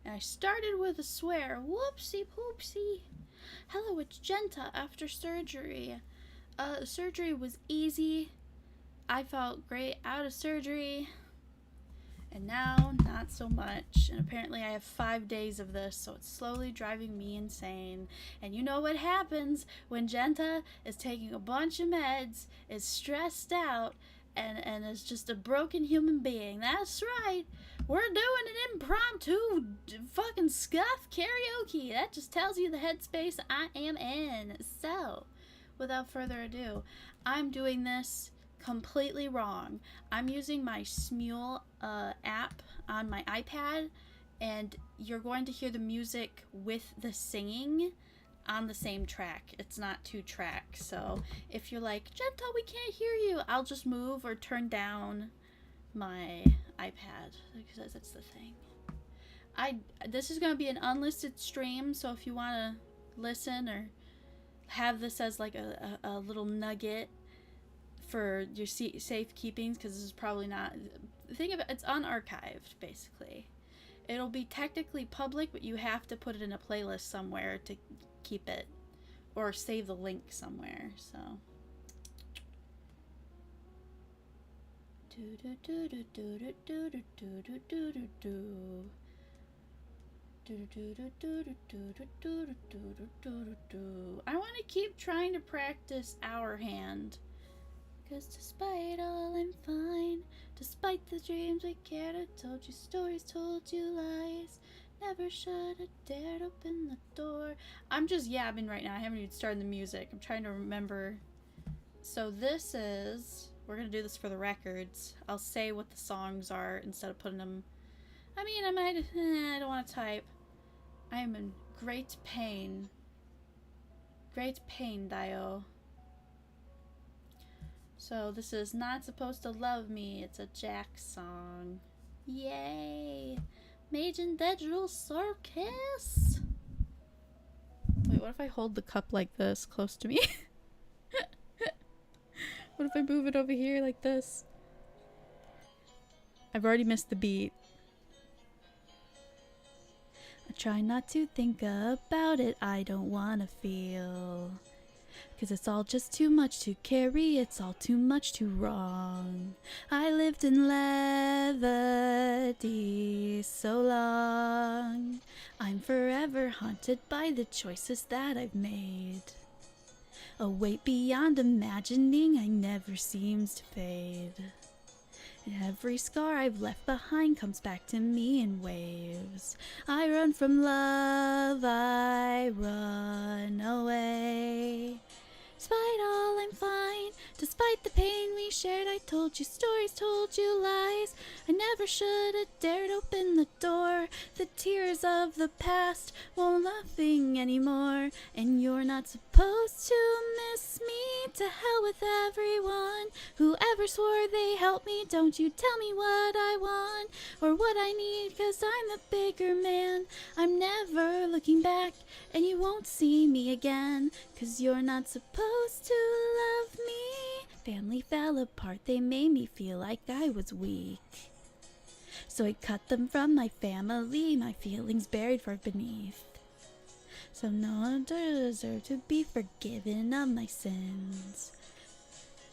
And I started with a swear. Whoopsie poopsie. Hello, it's Jenta after surgery. Surgery was easy. I felt great out of surgery. And now, not so much. And apparently I have 5 days of this, so it's slowly driving me insane. And you know what happens when Jenta is taking a bunch of meds, is stressed out, and is just a broken human being. That's right. We're doing an impromptu fucking scuff karaoke. That just tells you the headspace I am in. So, without further ado, I'm doing this completely wrong. I'm using my Smule app on my iPad, and you're going to hear the music with the singing on the same track. It's not 2 tracks. So if you're like, Jenta, we can't hear you, I'll just move or turn down my iPad, because that's the thing. This is going to be an unlisted stream, so if you want to listen or have this as like a little nugget for your safekeepings, because this is probably not, think of it, it's unarchived basically. It'll be technically public, but you have to put it in a playlist somewhere to keep it, or save the link somewhere. So I want to keep trying to practice Our Hand. Cause despite all I'm fine, despite the dreams we cared, I told you stories, told you lies. Never should have dared open the door. I'm just yabbing right now. I haven't even started the music. I'm trying to remember. So this is, we're gonna do this for the records. I'll say what the songs are instead of putting them. I mean, I might, I don't want to type. I am in great pain. Great pain, Dio. So this is Not Supposed to Love Me. It's a Jack song. Yay! Major digital circus. Wait, what if I hold the cup like this close to me? What if I move it over here like this? I've already missed the beat. I try not to think about it. I don't want to feel. 'Cause it's all just too much to carry, it's all too much too wrong. I lived in levity so long. I'm forever haunted by the choices that I've made. A weight beyond imagining, I never seems to fade. Every scar I've left behind comes back to me in waves. I run from love, I run away. Despite all, I'm fine. Despite the pain we shared, I told you stories, told you lies. I never should have dared open the door. The tears of the past won't nothing anymore. And you're not supposed to miss me. To hell with everyone. Whoever swore they helped me, don't you tell me what I want or what I need, 'cause I'm the bigger man. I'm never looking back, and you won't see me again, 'cause you're not supposed to love me. Family fell apart, they made me feel like I was weak. So I cut them from my family, my feelings buried far beneath. So no one deserves to be forgiven of my sins.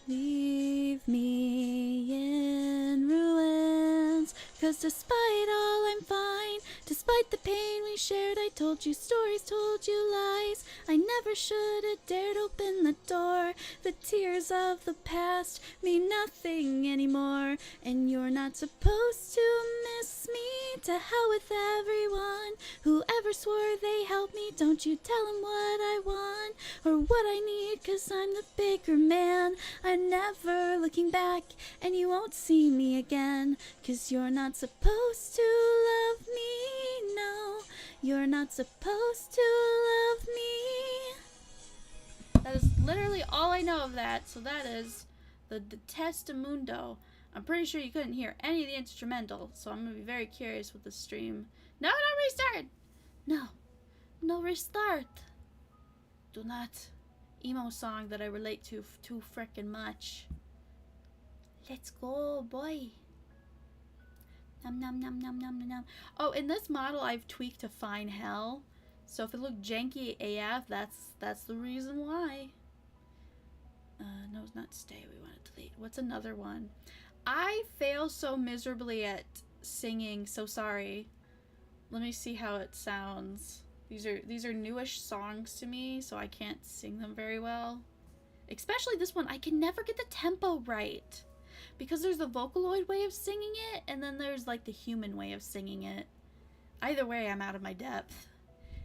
Leave me in ruins, 'cause despite all I'm fine. Despite the pain we shared, I told you stories, told you lies. I never should have dared open the door. The tears of the past mean nothing anymore. And you're not supposed to miss me. To hell with everyone. Whoever swore they helped me, don't you tell them what I want or what I need, 'cause I'm the bigger man. I'm never looking back, and you won't see me again, 'cause you're not supposed to love me. No, you're not supposed to love me. That is literally all I know of that. So that is the Testamundo. I'm pretty sure you couldn't hear any of the instrumental, so I'm gonna be very curious with the stream. No, no restart. No restart. Do not. Emo song that I relate to too frickin' much. Let's go, boy. Nom nom nom nom nom nom nom. Oh, in this model I've tweaked to fine hell. So if it looked janky AF, that's the reason why. No, it's not stay. We want to delete. What's another one? I fail so miserably at singing. So sorry. Let me see how it sounds. These are newish songs to me, so I can't sing them very well. Especially this one. I can never get the tempo right. Because there's the Vocaloid way of singing it, and then there's like the human way of singing it. Either way, I'm out of my depth.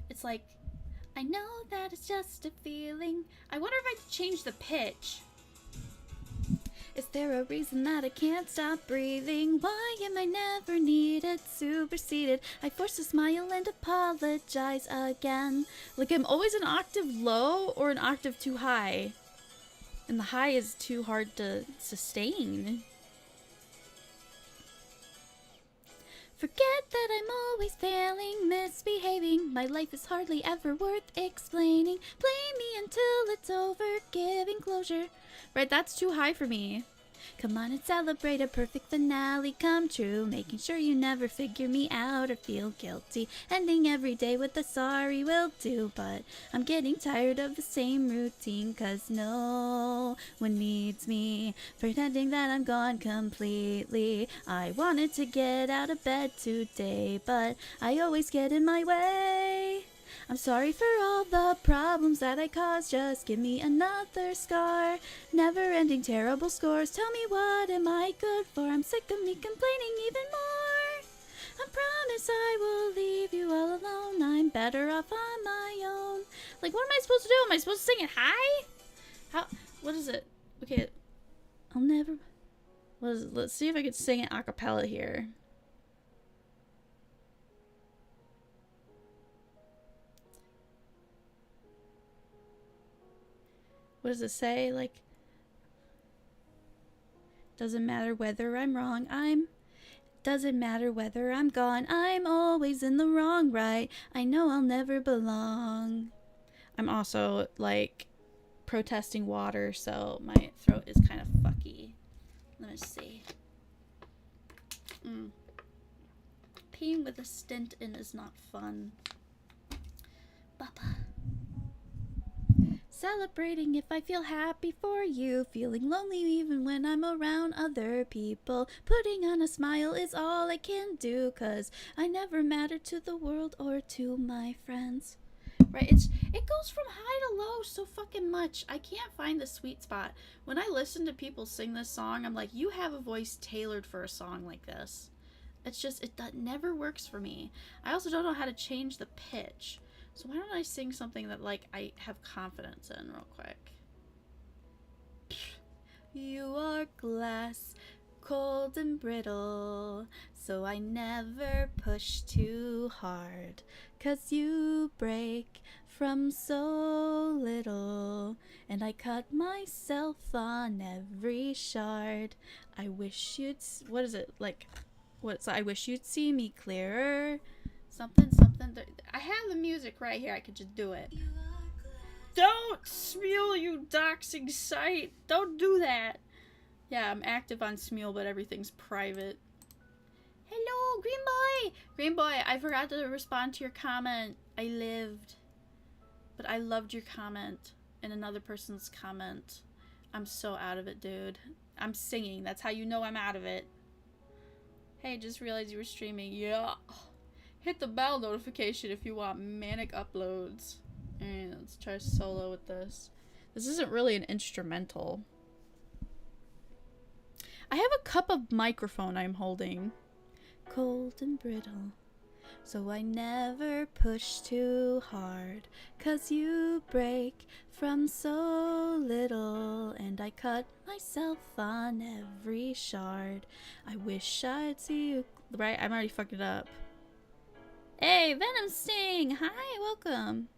It's like, I know that it's just a feeling. I wonder if I could change the pitch. Is there a reason that I can't stop breathing? Why am I never needed, superseded? I force a smile and apologize again. Like I'm always an octave low or an octave too high. And the high is too hard to sustain. Forget that I'm always failing, misbehaving. My life is hardly ever worth explaining. Blame me until it's over, giving closure. Right, that's too high for me. Come on and celebrate a perfect finale come true. Making sure you never figure me out or feel guilty. Ending every day with a sorry will do. But I'm getting tired of the same routine, 'cause no one needs me. Pretending that I'm gone completely. I wanted to get out of bed today, but I always get in my way. I'm sorry for all the problems that I caused. Just give me another scar. Never-ending terrible scores. Tell me, what am I good for? I'm sick of me complaining even more. I promise I will leave you all alone. I'm better off on my own. Like, what am I supposed to do? Am I supposed to sing it high? How? What is it? Okay, I'll never... What is it? Let's see if I could sing it a cappella here. What does it say? Like, doesn't matter whether I'm wrong, doesn't matter whether I'm gone, I'm always in the wrong, right? I know I'll never belong. I'm also, like, protesting water, so my throat is kind of fucky. Let me see. Peeing with a stint in is not fun. Baba. Celebrating if I feel happy for you. Feeling lonely even when I'm around other people. Putting on a smile is all I can do, 'cause I never matter to the world or to my friends. Right, it goes from high to low so fucking much. I can't find the sweet spot. When I listen to people sing this song, I'm like, you have a voice tailored for a song like this. It's just, that never works for me. I also don't know how to change the pitch. So why don't I sing something that, like, I have confidence in real quick. You are glass, cold and brittle, so I never push too hard, 'cause you break from so little, and I cut myself on every shard. I wish you'd... What is it? Like, what's... I wish you'd see me clearer. Something. I have the music right here. I could just do it. Don't Smule, you doxing site. Don't do that. Yeah, I'm active on Smule, but everything's private. Hello, Green Boy. Green Boy, I forgot to respond to your comment. I lived. But I loved your comment and another person's comment. I'm so out of it, dude. I'm singing. That's how you know I'm out of it. Hey, just realized you were streaming. Yeah. Hit the bell notification if you want manic uploads. And let's try solo with this. This isn't really an instrumental. I have a cup of microphone I'm holding. Cold and brittle, so I never push too hard, 'cause you break from so little, and I cut myself on every shard. I wish I'd see you... Right? I'm already fucking it up. Hey, Venom Sting! Hi, welcome!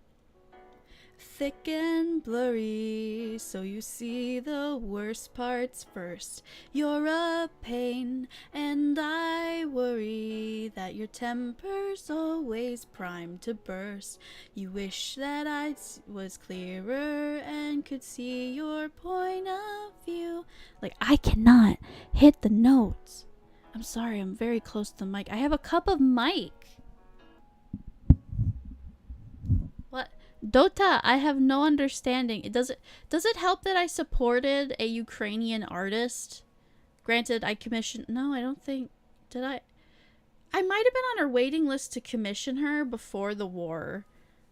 Thick and blurry, so you see the worst parts first. You're a pain, and I worry that your temper's always primed to burst. You wish that I was clearer and could see your point of view. Like, I cannot hit the notes. I'm sorry, I'm very close to the mic. I have a cup of mic. What? Dota, I have no understanding. Does it help that I supported a Ukrainian artist? Granted, I commissioned... No, I don't think... Did I? I might have been on her waiting list to commission her before the war.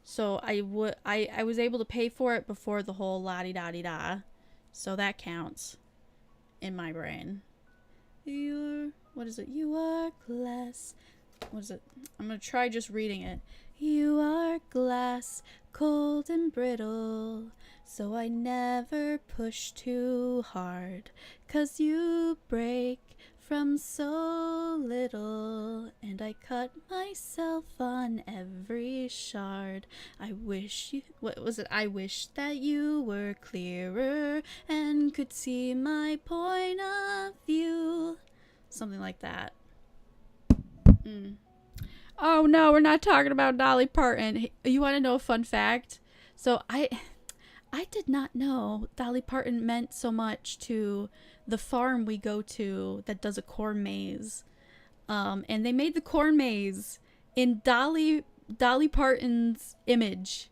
So I was able to pay for it before the whole la-di-da-di-da. So that counts in my brain. What is it? You are glass. What is it? I'm gonna try just reading it. You are glass, cold and brittle, so I never push too hard, 'cause you break from so little, and I cut myself on every shard. I wish you... What was it? I wish that you were clearer and could see my point of view. Something like that. Oh no, we're not talking about Dolly Parton. You want to know a fun fact? So I did not know Dolly Parton meant so much to the farm we go to that does a corn maze. And they made the corn maze in Dolly Parton's image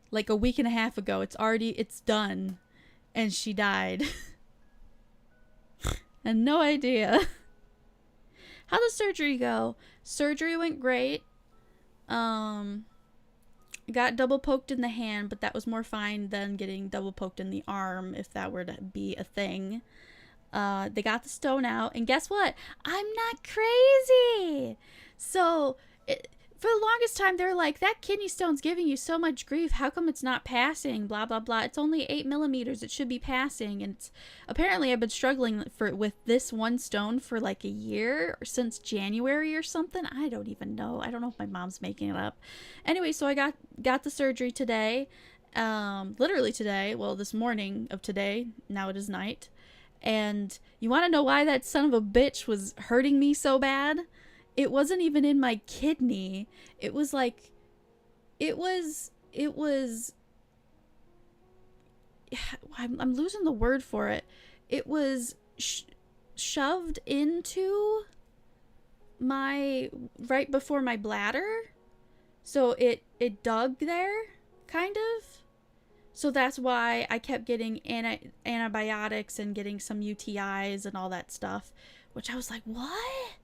like a week and a half ago. It's done. And she died. And no idea. How'd the surgery go? Surgery went great. Got double poked in the hand, but that was more fine than getting double poked in the arm, if that were to be a thing. They got the stone out, and guess what? I'm not crazy! So, for the longest time, they're like, that kidney stone's giving you so much grief. How come it's not passing? Blah, blah, blah. It's only 8 millimeters. It should be passing. And apparently I've been struggling with this one stone for like a year, or since January or something. I don't even know. I don't know if my mom's making it up. Anyway, so I got the surgery today. Literally today. Well, this morning of today. Now it is night. And you want to know why that son of a bitch was hurting me so bad? It wasn't even in my kidney. It was like, it was, I'm losing the word for it. It was shoved into right before my bladder. So it dug there, kind of. So that's why I kept getting antibiotics and getting some UTIs and all that stuff, which I was like, what?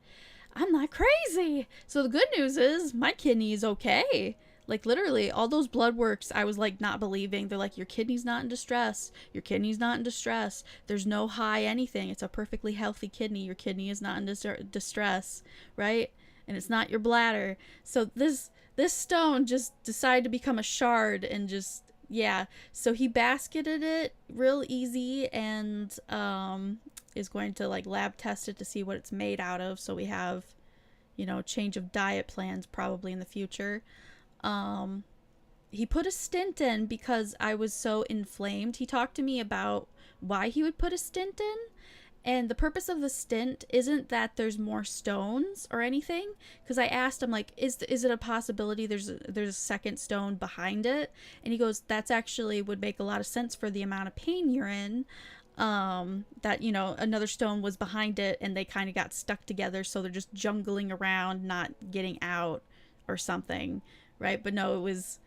I'm not crazy. So the good news is my kidney is okay. Like literally all those blood works, I was like not believing. They're like, your kidney's not in distress. Your kidney's not in distress. There's no high anything. It's a perfectly healthy kidney. Your kidney is not in distress, right? And it's not your bladder. So this stone just decided to become a shard and just, yeah. So he basketed it real easy and is going to like lab test it to see what it's made out of, so we have, you know, change of diet plans probably in the future. He put a stint in because I was so inflamed. He talked to me about why he would put a stint in, and the purpose of the stint isn't that there's more stones or anything, because I asked him like, is it a possibility there's a second stone behind it? And he goes, that's actually would make a lot of sense for the amount of pain you're in. That, you know, another stone was behind it and they kind of got stuck together, so they're just jungling around, not getting out or something, right? But no, it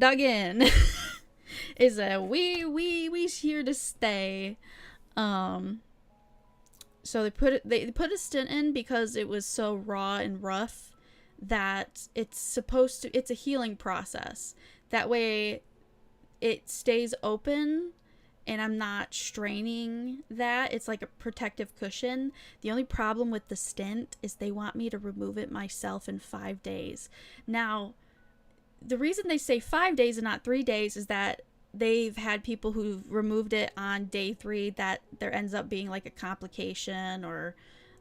dug in. Is a we's here to stay. So they put a stint in because it was so raw and rough that it's a healing process. That way it stays open and I'm not straining that. It's like a protective cushion. The only problem with the stint is they want me to remove it myself in 5 days. Now, the reason they say 5 days and not 3 days is that they've had people who've removed it on day 3 that there ends up being like a complication, or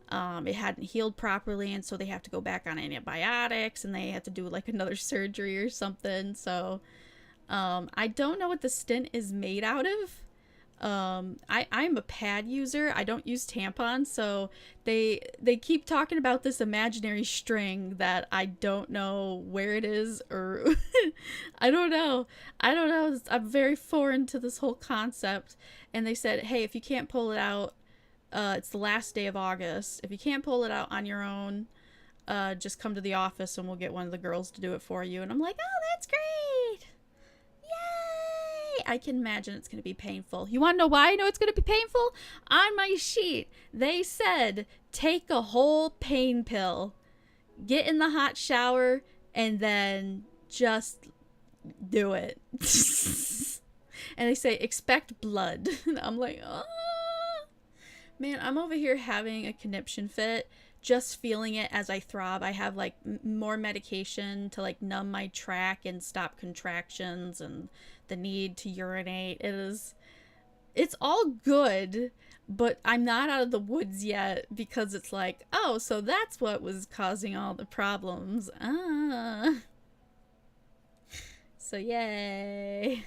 it hadn't healed properly, and so they have to go back on antibiotics and they have to do like another surgery or something. So I don't know what the stint is made out of. I'm a pad user. I don't use tampons, so they keep talking about this imaginary string that I don't know where it is, or I don't know. I'm very foreign to this whole concept. And they said, hey, if you can't pull it out, It's the last day of August. If you can't pull it out on your own, just come to the office and we'll get one of the girls to do it for you. And I'm like, oh, that's great. Yay! I can imagine it's going to be painful. You want to know why I know it's going to be painful? On my sheet, they said, take a whole pain pill, get in the hot shower, and then just do it. And they say, expect blood. And I'm like, oh. Man, I'm over here having a conniption fit, just feeling it as I throb. I have like more medication to like numb my track and stop contractions and the need to urinate. It's all good, but I'm not out of the woods yet because it's like, oh, so that's what was causing all the problems. So yay.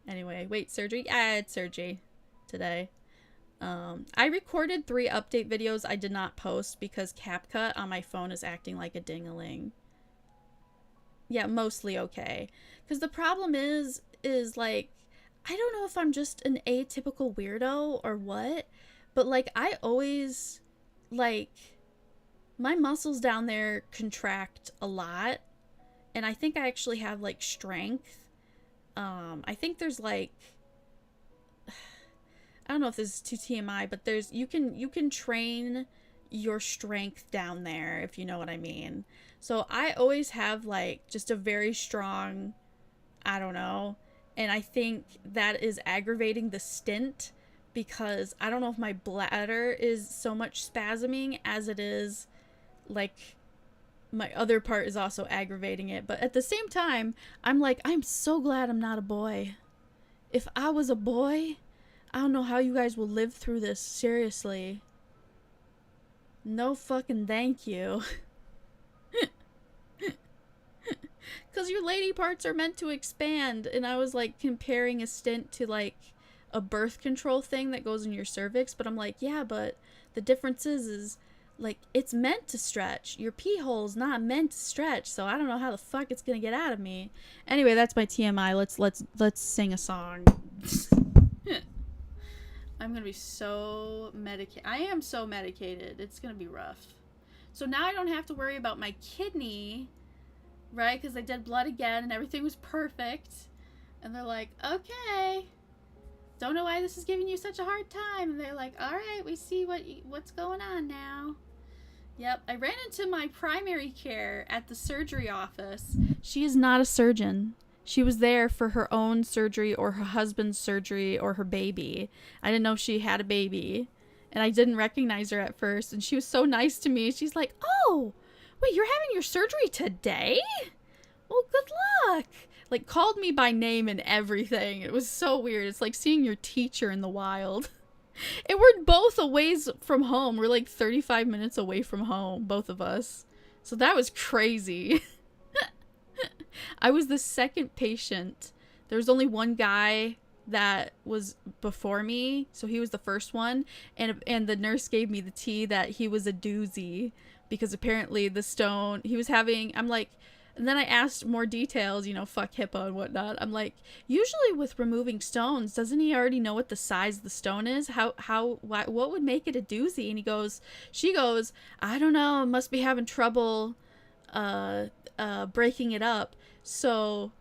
Anyway, wait, surgery? I had surgery today. I recorded 3 update videos I did not post because CapCut on my phone is acting like a ding-a-ling. Yeah, mostly okay. Because the problem is like, I don't know if I'm just an atypical weirdo or what, but like, I always, like, my muscles down there contract a lot, and I think I actually have, like, strength. I think there's, like, I don't know if this is too TMI, but there's, you can train your strength down there, if you know what I mean. So I always have like just a very strong, I don't know, and I think that is aggravating the stint because I don't know if my bladder is so much spasming as it is like my other part is also aggravating it. But at the same time, I'm like, I'm so glad I'm not a boy. If I was a boy, I don't know how you guys will live through this, seriously. No fucking thank you. Because your lady parts are meant to expand, and I was like comparing a stint to like a birth control thing that goes in your cervix, but I'm like, yeah, but the difference is like it's meant to stretch. Your pee hole's not meant to stretch, so I don't know how the fuck it's gonna get out of me. Anyway, that's my TMI. Let's sing a song. I'm gonna be so medicated. I am so medicated. It's gonna be rough. So now I don't have to worry about my kidney, right? Because I did blood again and everything was perfect. And they're like, okay, don't know why this is giving you such a hard time. And they're like, all right, we see what's going on now. Yep, I ran into my primary care at the surgery office. She is not a surgeon. She was there for her own surgery or her husband's surgery or her baby. I didn't know she had a baby. And I didn't recognize her at first. And she was so nice to me. She's like, oh, wait, you're having your surgery today? Well, good luck. Like, called me by name and everything. It was so weird. It's like seeing your teacher in the wild. And we're both a ways from home. We're like 35 minutes away from home, both of us. So that was crazy. I was the second patient. There was only one guy that was before me, so he was the first one, and the nurse gave me the tea that he was a doozy because apparently the stone he was having, I'm like, and then I asked more details, you know, fuck HIPAA and whatnot. I'm like, usually with removing stones, doesn't he already know what the size of the stone is? What would make it a doozy? And she goes, I don't know, must be having trouble breaking it up. So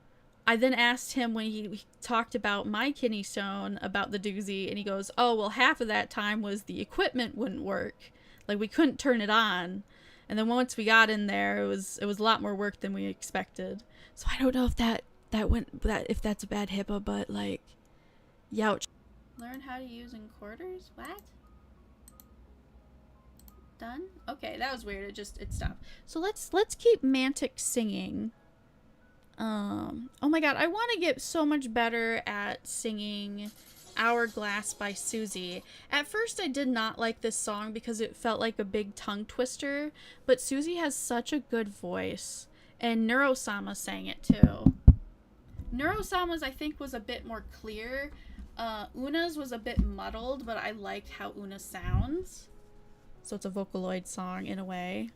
I then asked him when he talked about my kidney stone about the doozy, and he goes, oh, well, half of that time was the equipment wouldn't work. Like, we couldn't turn it on. And then once we got in there, it was a lot more work than we expected. So I don't know if if that's a bad HIPAA, but like, youch. Learn how to use encorders? What? Done? Okay, that was weird. It stopped. So let's keep Mantic singing. Oh my god, I want to get so much better at singing Hourglass by Susie. At first I did not like this song because it felt like a big tongue twister, but Susie has such a good voice, and Neurosama sang it too. Neurosama's I think was a bit more clear. Una's was a bit muddled, but I like how Una sounds. So it's a Vocaloid song in a way.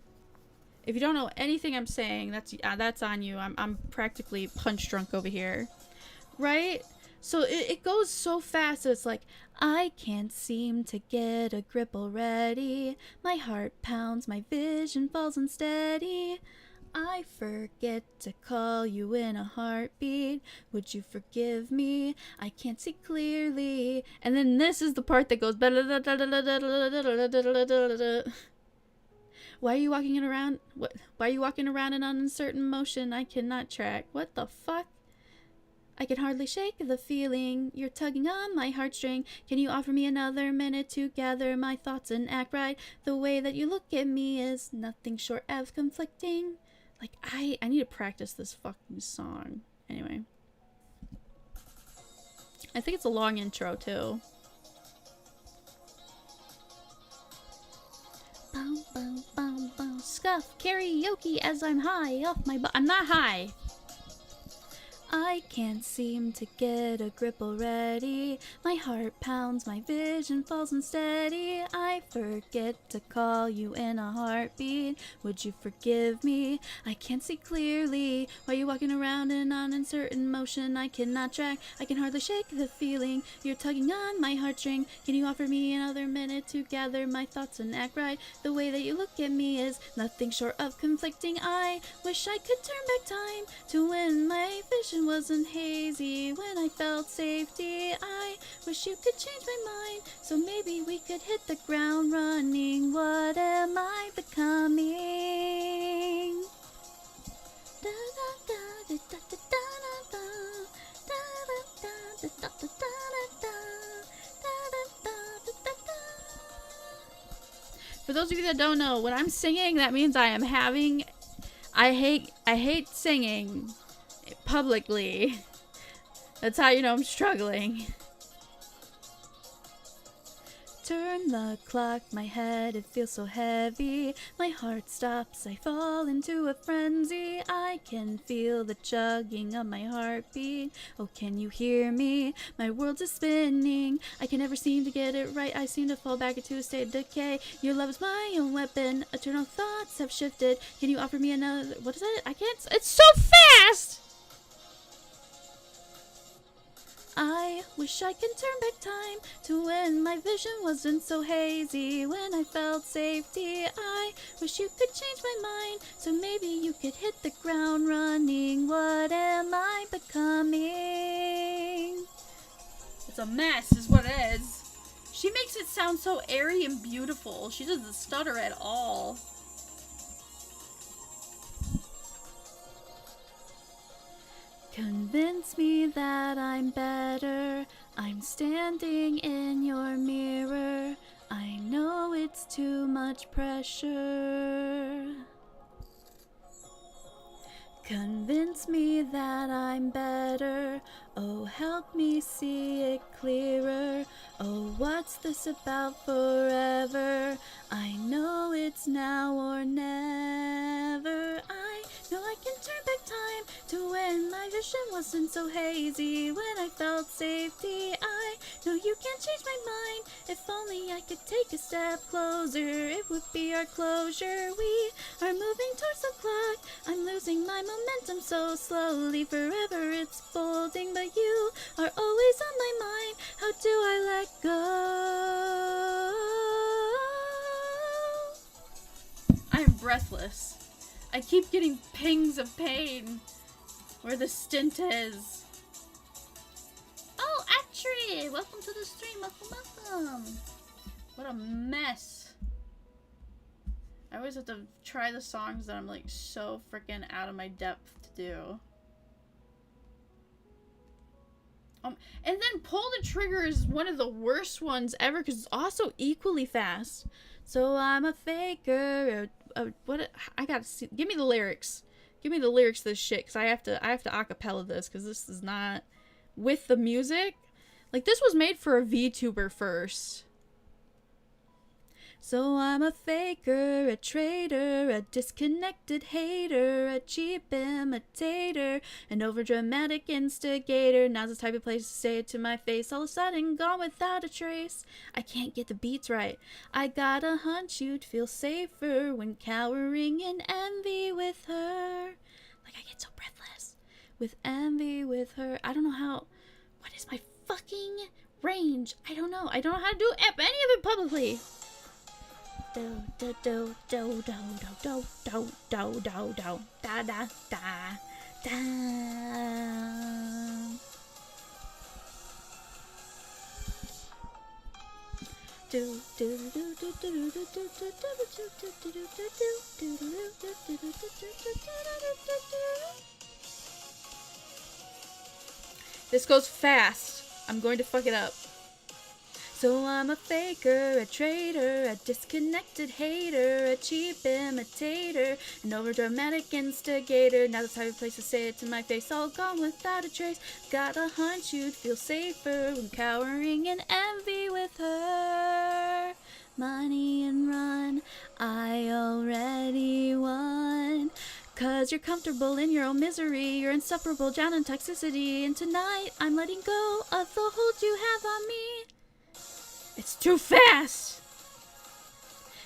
If you don't know anything I'm saying, that's on you. I'm practically punch drunk over here. Right? So it goes so fast. So it's like, I can't seem to get a grip already. My heart pounds, my vision falls unsteady. I forget to call you in a heartbeat. Would you forgive me? I can't see clearly. And then this is the part that goes. Why are you walking around? What? Why are you walking around in an uncertain motion I cannot track? What the fuck? I can hardly shake the feeling you're tugging on my heartstring. Can you offer me another minute to gather my thoughts and act right? The way that you look at me is nothing short of conflicting. Like, I need to practice this fucking song. Anyway. I think it's a long intro, too. Bow, bow, bow, bow. Scuff karaoke as I'm high off my I'm not high. I can't seem to get a grip already. My heart pounds, my vision falls unsteady. I forget to call you in a heartbeat. Would you forgive me? I can't see clearly. Why are you walking around in an uncertain motion I cannot track? I can hardly shake the feeling you're tugging on my heartstring. Can you offer me another minute to gather my thoughts and act right? The way that you look at me is nothing short of conflicting. I wish I could turn back time to when my vision wasn't hazy, when I felt safety. I wish you could change my mind, so maybe we could hit the ground running. What am I becoming? For those of you that don't know, when I'm singing, that means I am having I hate singing publicly. That's how you know I'm struggling. Turn the clock, my head, it feels so heavy. My heart stops, I fall into a frenzy. I can feel the chugging of my heartbeat. Oh, can you hear me? My world is spinning. I can never seem to get it right. I seem to fall back into a state of decay. Your love is my own weapon. Eternal thoughts have shifted. Can you offer me another? What is that? I can't. It's so fast! I wish I could turn back time to when my vision wasn't so hazy, when I felt safety. I wish you could change my mind, so maybe you could hit the ground running. What am I becoming? It's a mess is what it is. She makes it sound so airy and beautiful. She doesn't stutter at all. Convince me that I'm better. I'm standing in your mirror. I know it's too much pressure. Convince me that I'm better. Oh, help me see it clearer. Oh, what's this about forever? I know it's now or never. I know I can turn back time to when my vision wasn't so hazy, when I felt safety. I know you can't change my mind. If only I could take a step closer, it would be our closure. We are moving towards the clock. I'm losing my momentum so slowly. Forever it's folding, but you are always on my mind. How do I let go? I am breathless. I keep getting pings of pain where the stint is. Oh, Atri! Welcome to the stream. Welcome. What a mess. I always have to try the songs that I'm like so freaking out of my depth to do. And then Pull the Trigger is one of the worst ones ever because it's also equally fast. So I'm a faker. What? I gotta see. Give me the lyrics. Give me the lyrics to this shit because I have to acapella this because this is not with the music. Like this was made for a VTuber first. So I'm a faker, a traitor, a disconnected hater, a cheap imitator, an overdramatic instigator. Now's the type of place to say it to my face. All of a sudden, gone without a trace. I can't get the beats right. I got a hunch you'd feel safer when cowering in envy with her. Like I get so breathless with envy with her. I don't know how. What is my fucking range? I don't know. I don't know how to do any of it publicly. Do do do do do do do do do do da da da da. This goes fast. I'm going to fuck it up. So I'm a faker, a traitor, a disconnected hater, a cheap imitator, an overdramatic instigator. Now that's how you place to say it to my face, all gone without a trace. Got a hunch you'd feel safer when cowering in envy with her. Money and run, I already won. Cause you're comfortable in your own misery, you're insufferable, drown in toxicity, and tonight I'm letting go of the hold you have on me. It's too fast!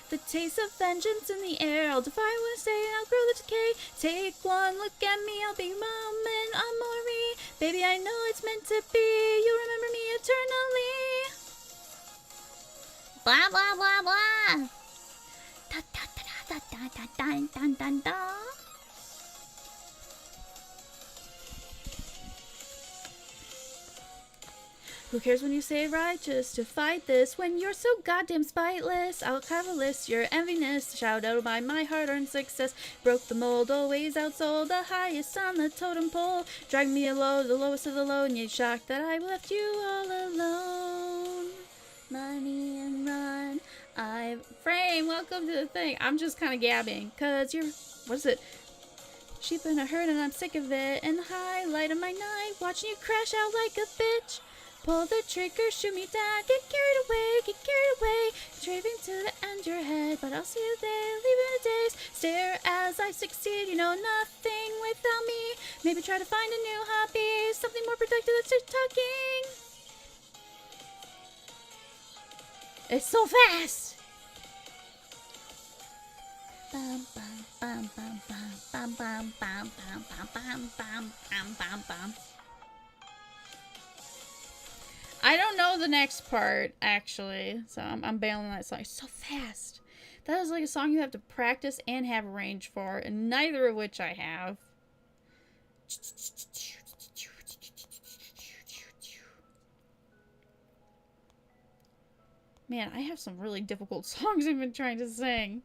The taste of vengeance in the air, I'll defy what I say and I'll grow the decay. Take one look at me, I'll be mom and Amori. Baby, I know it's meant to be, you'll remember me eternally. Blah blah blah blah. Da da da da da da da da da da. Who cares when you say righteous to fight this? When you're so goddamn spiteless, I'll carve a list your enviness. Shout out by my hard-earned success. Broke the mold, always outsold, the highest on the totem pole. Dragged me low, the lowest of the low, and you're shocked that I left you all alone. Money and run. Frame, welcome to the thing. I'm just kind of gabbing, cause you're, what is it? Sheep in a herd and I'm sick of it. And the highlight of my night, watching you crash out like a bitch. Pull the trigger, shoot me down, get carried away, driving to the end your head, but I'll see you there, leaving the days, stare as I succeed, you know nothing without me, maybe try to find a new hobby, something more productive than stick talking. It's so fast! Bum bum bum bum bum bum bum bum bum bum bum bum bum bum. I don't know the next part, actually, so I'm bailing that song. It's so fast. That is like a song you have to practice and have range for, and neither of which I have. Man, I have some really difficult songs I've been trying to sing.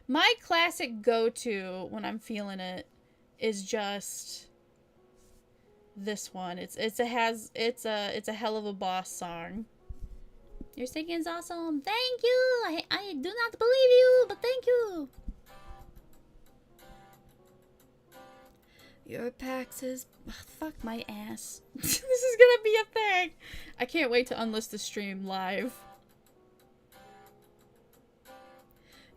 My classic go-to when I'm feeling it is just this one. It's a hell of a boss song. Your singing's awesome. Thank you. I do not believe you, but thank you. Your PAX is fuck my ass. This is gonna be a thing. I can't wait to unlist the stream live.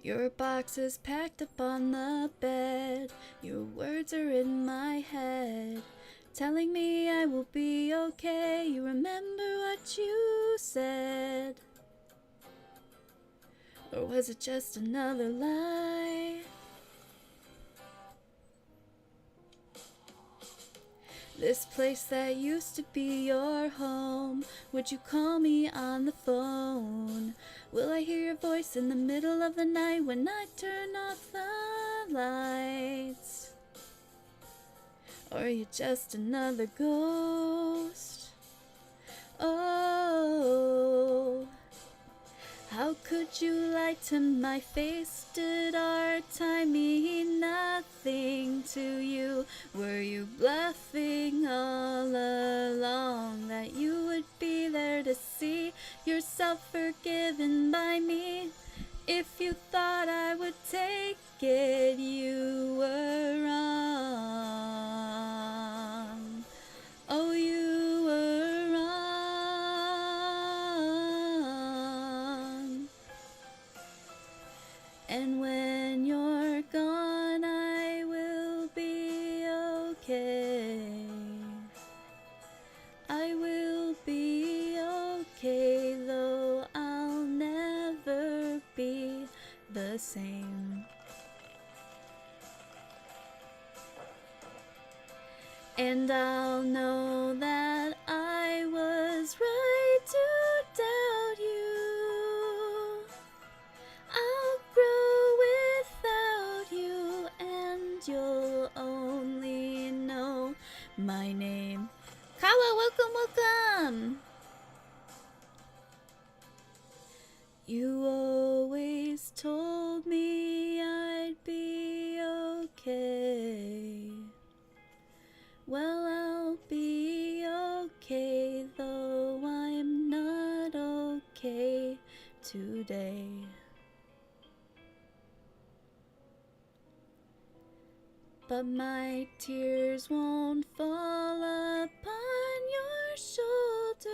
Your box is packed up on the bed. Your words are in my head, telling me I will be okay. You remember what you said? Or was it just another lie? This place that used to be your home, would you call me on the phone? Will I hear your voice in the middle of the night when I turn off the lights? Or are you just another ghost? Oh, how could you lie to my face? Did our time mean nothing to you? Were you bluffing all along that you would be there to see yourself forgiven by me? If you thought I would take it, you were wrong. Oh, you were wrong. And when you're gone, I will be okay. I will be okay, though I'll never be the same. And I'll know that I my name. Kawa, welcome, welcome! You always told me I'd be okay. Well, I'll be okay, though I'm not okay today. But my tears won't fall upon your shoulder.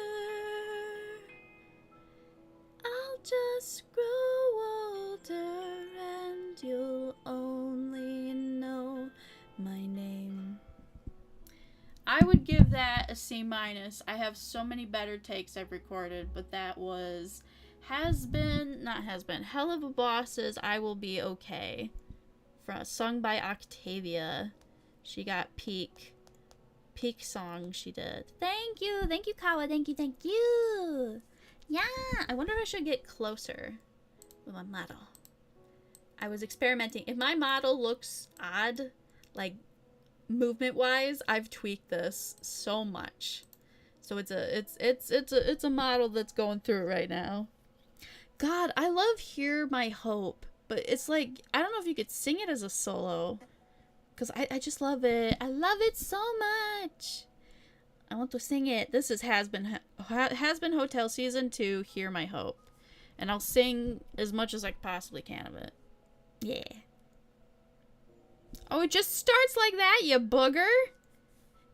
I'll just grow older and you'll only know my name. I would give that a C-. I have so many better takes I've recorded, but that was Hell of a Boss's I Will Be Okay. Sung by Octavia. She got peak song she did. Thank you, Kawa, thank you. Yeah, I wonder if I should get closer with my model. I was experimenting. If my model looks odd, like movement wise, I've tweaked this so much. So it's a model that's going through it right now. God, I love Hear My Hope, but it's like, I don't know if you could sing it as a solo, because I just love it. I love it so much. I want to sing it. This is Has Been Hotel Season 2, Hear My Hope. And I'll sing as much as I possibly can of it. Yeah. Oh, it just starts like that, you booger.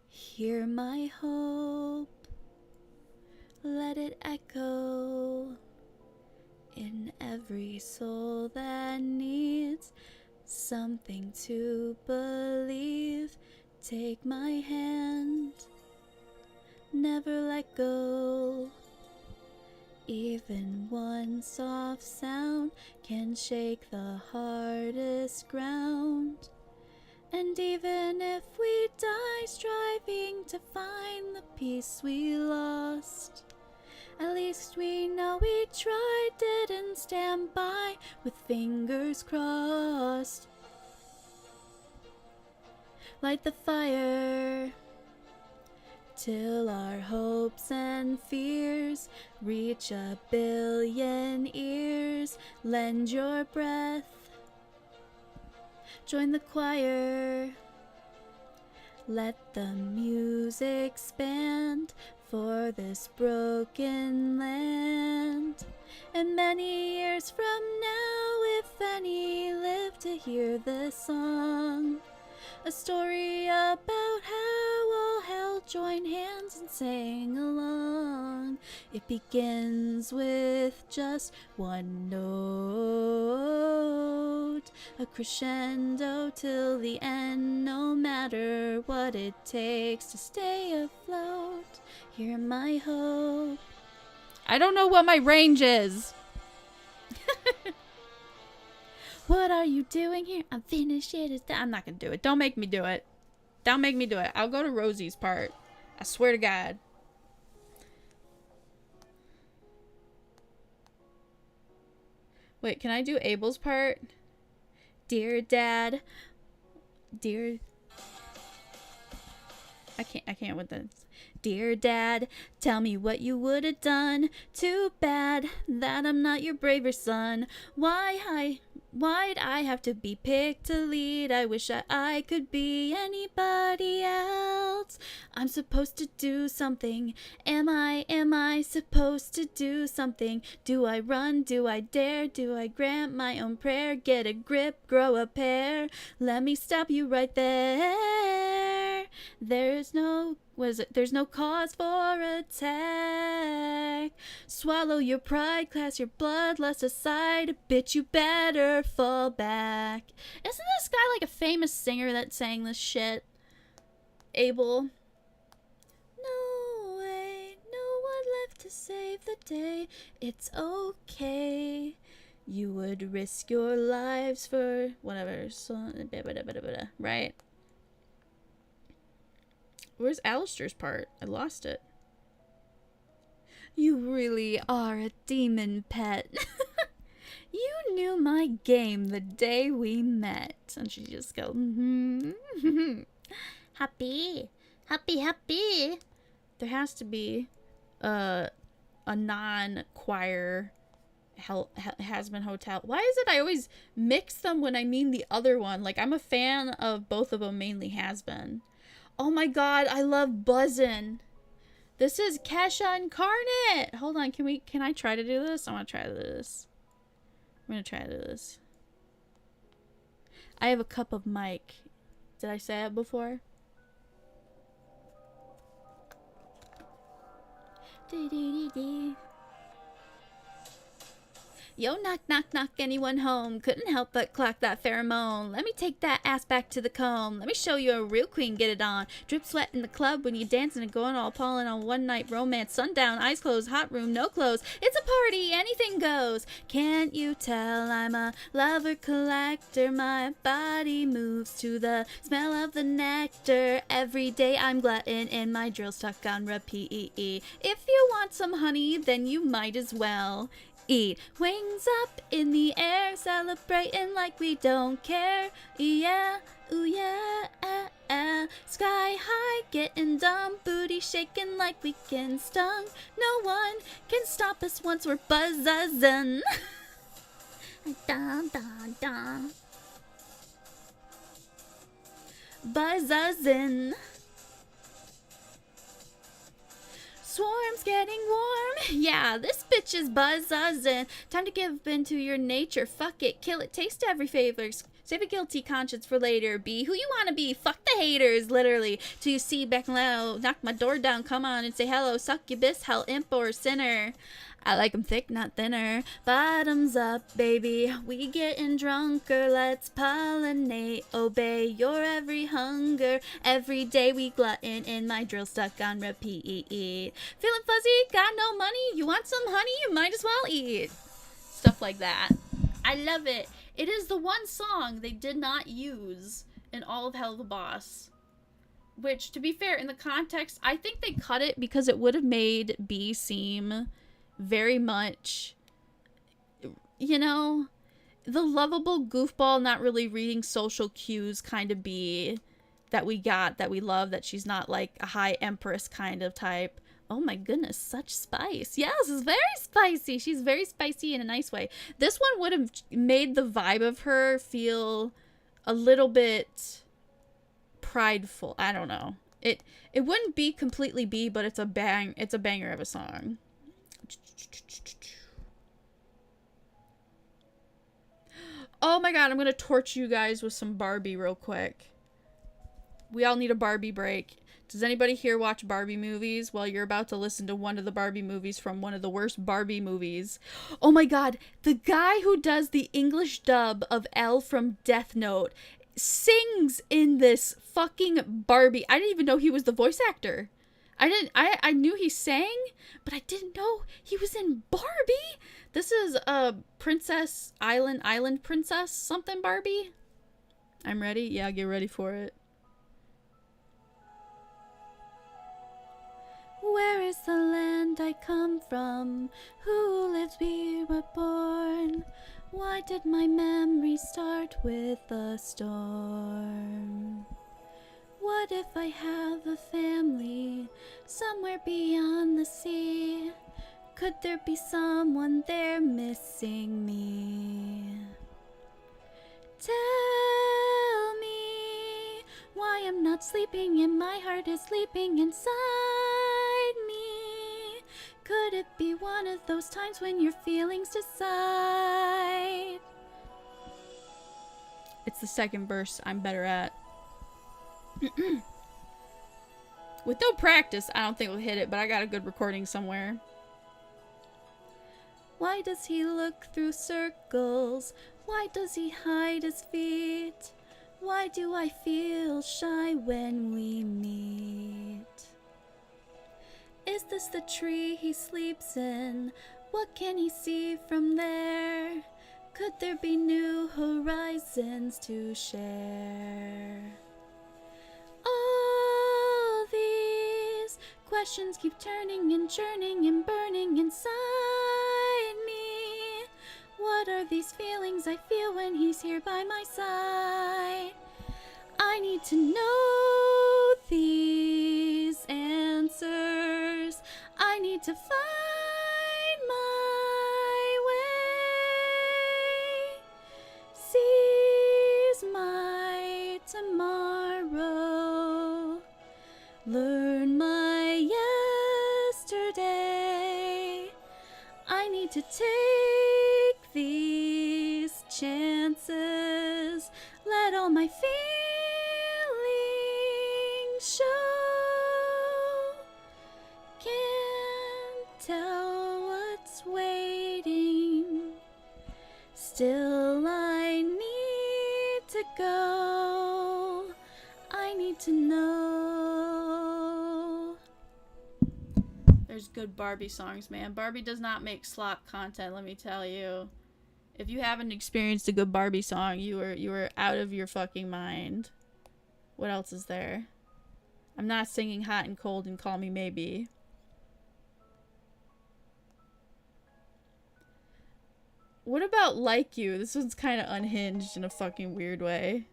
Hear my hope. Let it echo in every soul that needs something to believe. Take my hand. Never let go. Even one soft sound can shake the hardest ground. And even if we die striving to find the peace we lost, at least we know we tried, didn't stand by with fingers crossed. Light the fire till our hopes and fears reach 1,000,000,000 ears. Lend your breath, join the choir. Let the music expand for this broken land. And many years from now, if any live to hear this song, a story about how all hell joined hands and sang along. It begins with just one note, a crescendo till the end, no matter what it takes to stay afloat. Hear my hope. I don't know what my range is. What are you doing here? I'm finished. I'm not gonna do it. Don't make me do it. Don't make me do it. I'll go to Rosie's part. I swear to God. Wait, can I do Abel's part? Dear Dad. Dear... I can't with this. Dear Dad, tell me what you would have done. Too bad that I'm not your braver son. Why'd I have to be picked to lead? I wish I could be anybody else. I'm supposed to do something. Am I supposed to do something? Do I run? Do I dare? Do I grant my own prayer? Get a grip, grow a pair. Let me stop you right there. There's no cause for attack. Swallow your pride, class your bloodlust aside. Bitch, you better fall back. Isn't this guy like a famous singer that sang this shit? Abel. No way, no one left to save the day. It's okay. You would risk your lives for whatever. So, right? Where's Alistair's part? I lost it. You really are a demon pet. You knew my game the day we met. And she just goes, Happy. Happy, happy. There has to be a non-choir has-been hotel. Why is it I always mix them when I mean the other one? Like, I'm a fan of both of them, mainly has-been. Oh my god, I love Buzzin'. This is Kesha Incarnate. Hold on, can I try to do this? I want to try to do this. I'm gonna try to do this. I have a cup of mic. Did I say that before? Yo, knock, knock, knock, anyone home? Couldn't help but clock that pheromone. Let me take that ass back to the comb. Let me show you a real queen, get it on. Drip sweat in the club when you dancing and going all appalling on one night romance. Sundown, eyes closed, hot room, no clothes. It's a party, anything goes. Can't you tell I'm a lover collector? My body moves to the smell of the nectar. Every day I'm glutton and my drill stuck on repeat. If you want some honey, then you might as well eat. Wings up in the air, celebrating like we don't care. Yeah, ooh yeah, sky high, getting dumb, booty shaking like we can stung. No one can stop us once we're buzzin'. Dun, dun, dun. Buzzin'. Swarm's getting warm. Yeah, this bitch is buzzin'. Time to give in to your nature. Fuck it, kill it, taste every favor. Save a guilty conscience for later. Be who you wanna be. Fuck the haters, literally. Till you see back low. Knock my door down, come on and say hello. Succubus, hell, imp, or sinner. I like 'em thick, not thinner. Bottoms up, baby. We getting drunker. Let's pollinate. Obey your every hunger. Every day we glutton in my drill stuck on repeat. Feeling fuzzy? Got no money? You want some honey? You might as well eat. Stuff like that. I love it. It is the one song they did not use in all of Hell the Boss. Which, to be fair, in the context, I think they cut it because it would have made B seem very much, you know, the lovable goofball, not really reading social cues kind of B that we got, that we love, that she's not like a high empress kind of type. Oh my goodness, such spice. Yes, it's very spicy. She's very spicy in a nice way. This one would have made the vibe of her feel a little bit prideful. I don't know. It wouldn't be completely B, but it's a banger of a song. Oh my god, I'm gonna torture you guys with some Barbie real quick. We all need a Barbie break. Does anybody here watch Barbie movies? Well, you're about to listen to one of the Barbie movies from one of the worst Barbie movies. Oh my god, the guy who does the English dub of L from Death Note sings in this fucking Barbie. I didn't even know he was the voice actor. I knew he sang, but I didn't know he was in Barbie. This is a Princess Island Princess something Barbie. I'm ready. Yeah, get ready for it. Where is the land I come from? Who lives we were born? Why did my memory start with a storm? What if I have a family somewhere beyond the sea? Could there be someone there missing me? Tell me why I'm not sleeping and my heart is sleeping inside me. Could it be one of those times when your feelings decide? It's the second verse I'm better at. With no practice, I don't think we'll hit it, but I got a good recording somewhere. Why does he look through circles? Why does he hide his feet? Why do I feel shy when we meet? Is this the tree he sleeps in? What can he see from there? Could there be new horizons to share? All these questions keep turning and churning and burning inside me. What are these feelings I feel when he's here by my side? I need to know these. to find my way. Seize my tomorrow. Learn my yesterday. I need to take these chances. Let all my feelings show. Can't tell what's waiting. Still I need to go. I need to know. There's good Barbie songs, man. Barbie does not make slop content, let me tell you. If you haven't experienced a good Barbie song, you are out of your fucking mind. What else is there? I'm not singing Hot and Cold and Call Me Maybe. What about Like You? This one's kind of unhinged in a fucking weird way.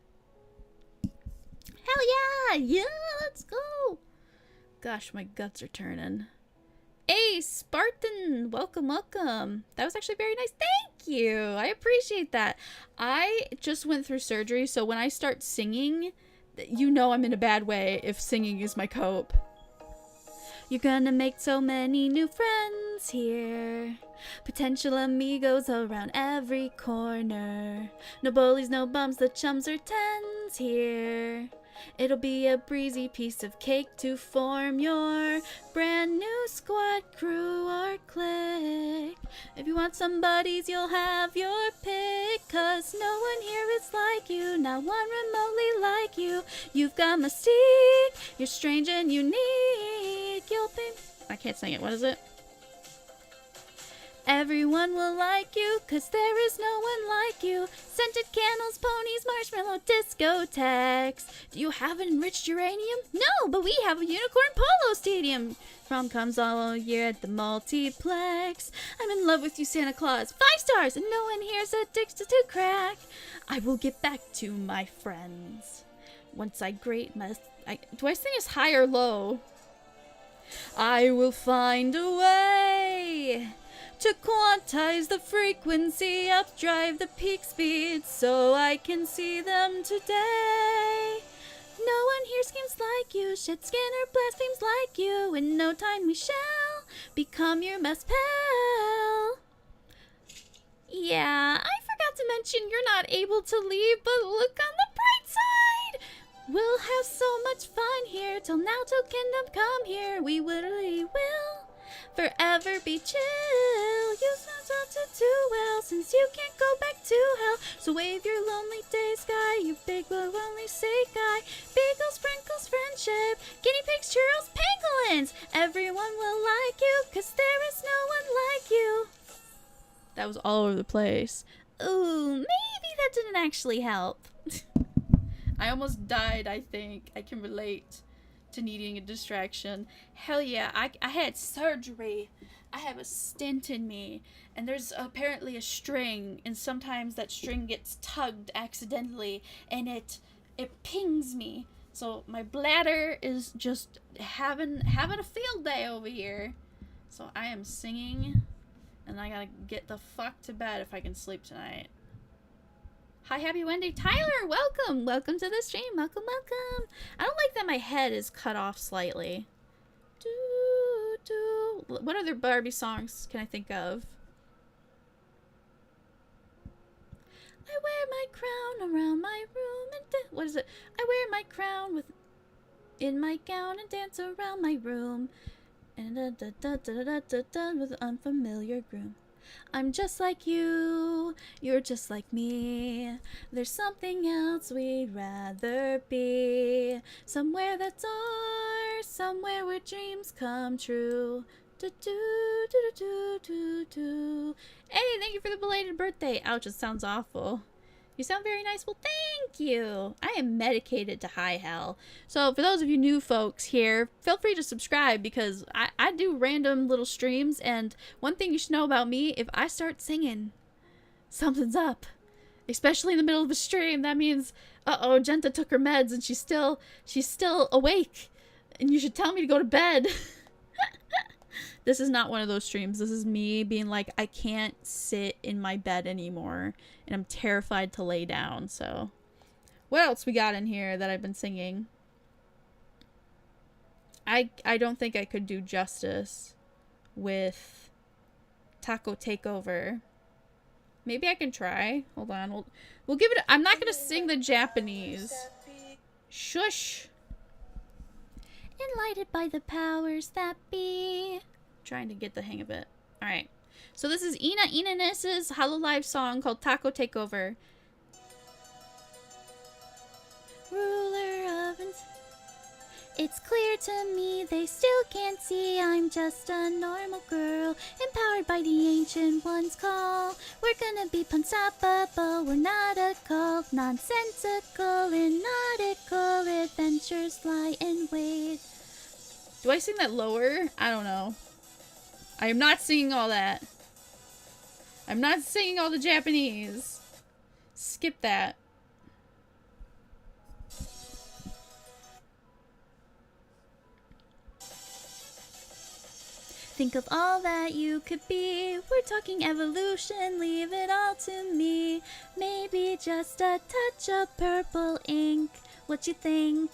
Hell yeah! Yeah, let's go! Gosh, my guts are turning. Hey, Spartan! Welcome, welcome. That was actually very nice. Thank you! I appreciate that. I just went through surgery, so when I start singing, you know I'm in a bad way if singing is my cope. You're gonna make so many new friends here. Potential amigos around every corner. No bullies, no bums, the chums are tens here. It'll be a breezy piece of cake to form your brand new squad, crew, or clique. If you want some buddies, you'll have your pick. Cause no one here is like you, not one remotely like you. You've got mystique, you're strange and unique. You'll be... I can't sing it, what is it? Everyone will like you, cause there is no one like you. Scented candles, ponies, marshmallow discotheques. Do you have an enriched uranium? No, but we have a unicorn polo stadium. Prom comes all year at the multiplex. I'm in love with you, Santa Claus. 5 stars, and no one here's addicted to crack. I will get back to my friends. Once I grate my... do I sing as high or low? I will find a way to quantize the frequency, updrive the peak speed, so I can see them today. No one here schemes like you, shed skin or blasphemes like you. In no time we shall become your best pal. Yeah, I forgot to mention you're not able to leave, but look on the bright side. We'll have so much fun here, till now, till kingdom come here. We literally will forever be chill. You sound to do well, since you can't go back to hell. So wave your lonely day sky, you big blue lonely say guy. Bagels, sprinkles, friendship, guinea pigs, churros, pangolins. Everyone will like you, cause there is no one like you. That was all over the place. Ooh, maybe that didn't actually help. I almost died, I think. I can relate to needing a distraction. Hell yeah, I had surgery. I have a stent in me, and there's apparently a string, and sometimes that string gets tugged accidentally, and it pings me. So my bladder is just having a field day over here. So I am singing, and I gotta get the fuck to bed if I can sleep tonight. Hi, happy Wendy. Tyler, welcome. Welcome to the stream. Welcome, welcome. I don't like that my head is cut off slightly. What other Barbie songs can I think of? I wear my crown around my room and what is it? I wear my crown in my gown and dance around my room and with an unfamiliar groom. I'm just like you, you're just like me. There's something else we'd rather be. Somewhere that's ours, somewhere where dreams come true. Hey, thank you for the belated birthday. Ouch, it sounds awful. You sound very nice. Well, thank you. I am medicated to high hell. So for those of you new folks here, feel free to subscribe because I do random little streams. And one thing you should know about me, if I start singing, something's up. Especially in the middle of a stream. That means, uh-oh, Jenta took her meds and she's still awake. And you should tell me to go to bed. This is not one of those streams. This is me being like, I can't sit in my bed anymore, and I'm terrified to lay down. So, what else we got in here that I've been singing? I don't think I could do justice with Taco Takeover. Maybe I can try. Hold on. We'll give it. I'm not gonna sing the Japanese. Shush. Enlightened by the powers that be. Trying to get the hang of it. All right. So this is Ina Inanes's Hololive song called Taco Takeover. Ruler of... It's clear to me they still can't see I'm just a normal girl, empowered by the ancient one's call. We're gonna be unstoppable, we're not a cult, nonsensical and nautical adventures lie in wait. Do I sing that lower? I don't know. I am not singing all that. I'm not singing all the Japanese. Skip that. Think of all that you could be. We're talking evolution, leave it all to me. Maybe just a touch of purple ink. What you think?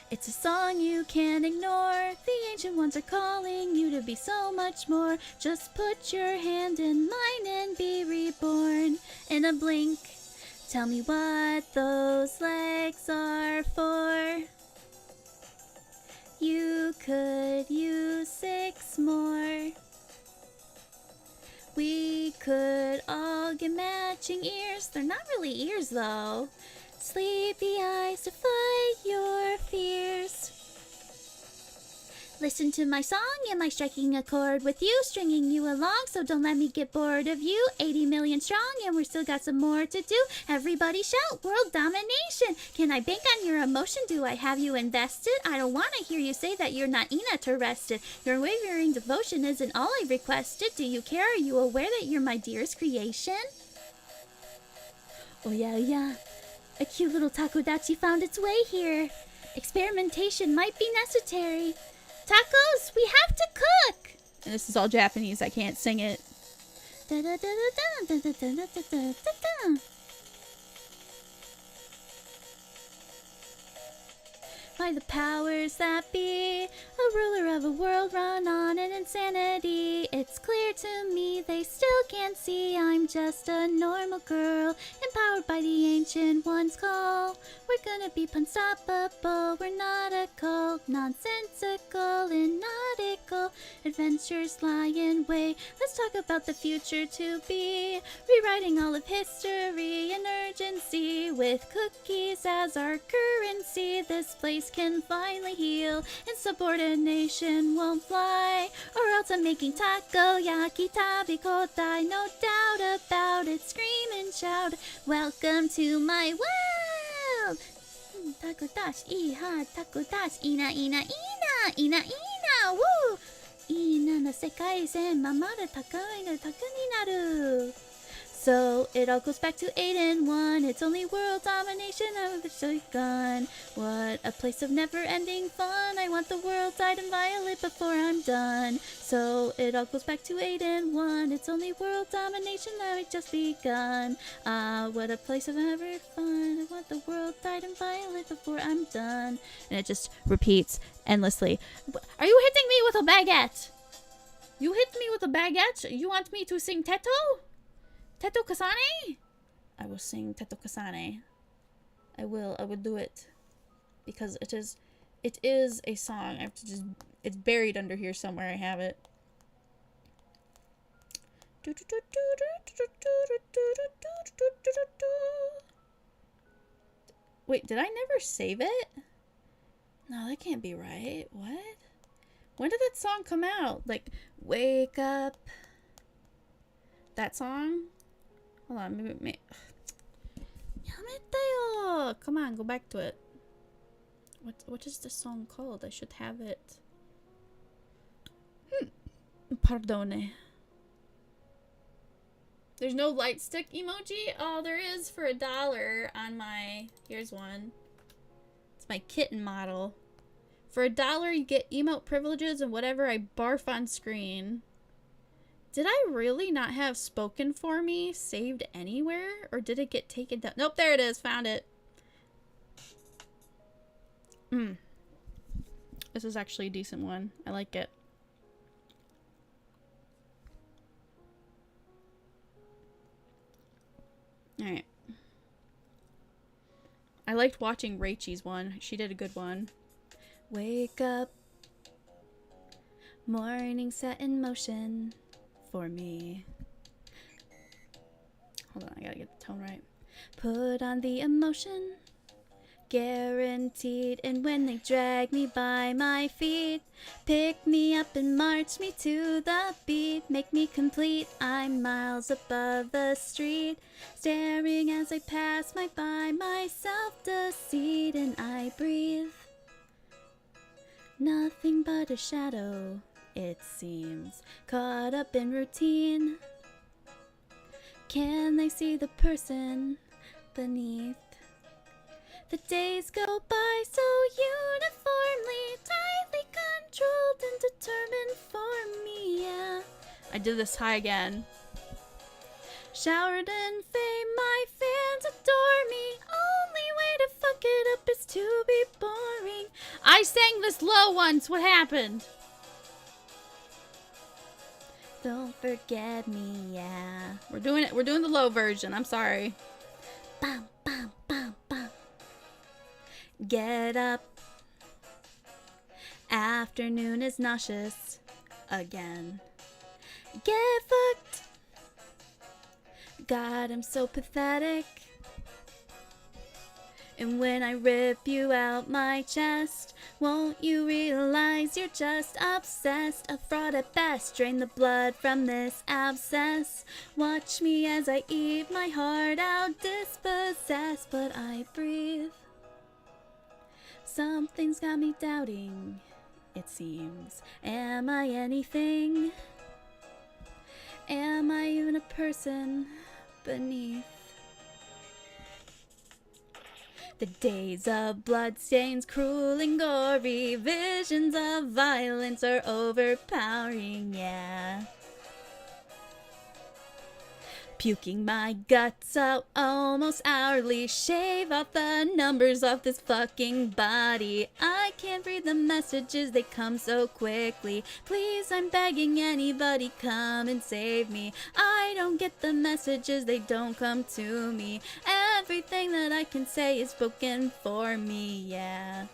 It's a song you can't ignore. The ancient ones are calling you to be so much more. Just put your hand in mine and be reborn in a blink. Tell me what those legs are for. You could use 6 more. We could all get matching ears. They're not really ears though. Sleepy eyes to fight your fears. Listen to my song, am I striking a chord with you? Stringing you along, so don't let me get bored of you. 80 million strong, and we're still got some more to do. Everybody shout, world domination. Can I bank on your emotion? Do I have you invested? I don't want to hear you say that you're not interested. Your wavering devotion isn't all I requested. Do you care? Are you aware that you're my dearest creation? Oh yeah. A cute little takodachi found its way here. Experimentation might be necessary. Tacos, we have to cook! And this is all Japanese, I can't sing it. By the powers that be, a ruler of a world run on an insanity. It's clear to me they still can't see I'm just a normal girl, empowered by the ancient one's call. We're gonna be unstoppable, we're not a cult, nonsensical and nautical adventures lie in wait. Let's talk about the future to be, rewriting all of history in urgency. With cookies as our currency, this place can finally heal, and subordination won't fly, or else I'm making takoyaki tabikodai. No doubt about it, scream and shout, welcome to my world! Takodashi, iha, takodashi, ina, ina, ina, ina, ina, woo! Ina no sekai zen, mamada takai no taku ni naru. So it all goes back to 8 and 1. It's only world domination of the shotgun. What a place of never-ending fun. I want the world dyed in violet before I'm done. So it all goes back to 8 and 1. It's only world domination that we just begun. What a place of never fun. I want the world dyed in violet before I'm done. And it just repeats endlessly. Are you hitting me with a baguette? You hit me with a baguette? You want me to sing Teto? Teto Kasane? I will sing Teto Kasane. I will do it. Because it is a song. I have to just, it's buried under here somewhere. I have it. Wait, did I never save it? No, that can't be right. What? When did that song come out? Like, wake up. That song? Hold on, maybe. Yameteyo! Come on, go back to it. What is the song called? I should have it. Pardone. There's no light stick emoji? Oh, there is for $1 on my... Here's one. It's my kitten model. For $1, you get emote privileges and whatever I barf on screen. Did I really not have spoken for me saved anywhere? Or did it get taken down? Nope, there it is. Found it. This is actually a decent one. I like it. Alright. I liked watching Rachel's one. She did a good one. Wake up. Morning set in motion. For me. Hold on, I gotta get the tone right. Put on the emotion. Guaranteed. And when they drag me by my feet, pick me up and march me to the beat. Make me complete. I'm miles above the street. Staring as I pass by myself deceit. And I breathe. Nothing but a shadow. It seems, caught up in routine. Can they see the person beneath? The days go by so uniformly, tightly controlled and determined for me, yeah. I did this high again. Showered in fame, my fans adore me. Only way to fuck it up is to be boring. I sang this low once, what happened? Don't forget me, yeah. We're doing the low version. I'm sorry. Bam, bam, bam, bam. Get up. Afternoon is nauseous again. Get fucked. God, I'm so pathetic. And when I rip you out my chest, won't you realize you're just obsessed? A fraud at best, drain the blood from this abscess. Watch me as I eat my heart out, dispossessed, but I breathe. Something's got me doubting, it seems. Am I anything? Am I even a person beneath? The days of bloodstains, cruel and gory, visions of violence are overpowering, yeah. Puking my guts out almost hourly, shave off the numbers off this fucking body. I can't read the messages, they come so quickly. Please, I'm begging anybody, come and save me. I don't get the messages, they don't come to me. Everything that I can say is spoken for me, yeah.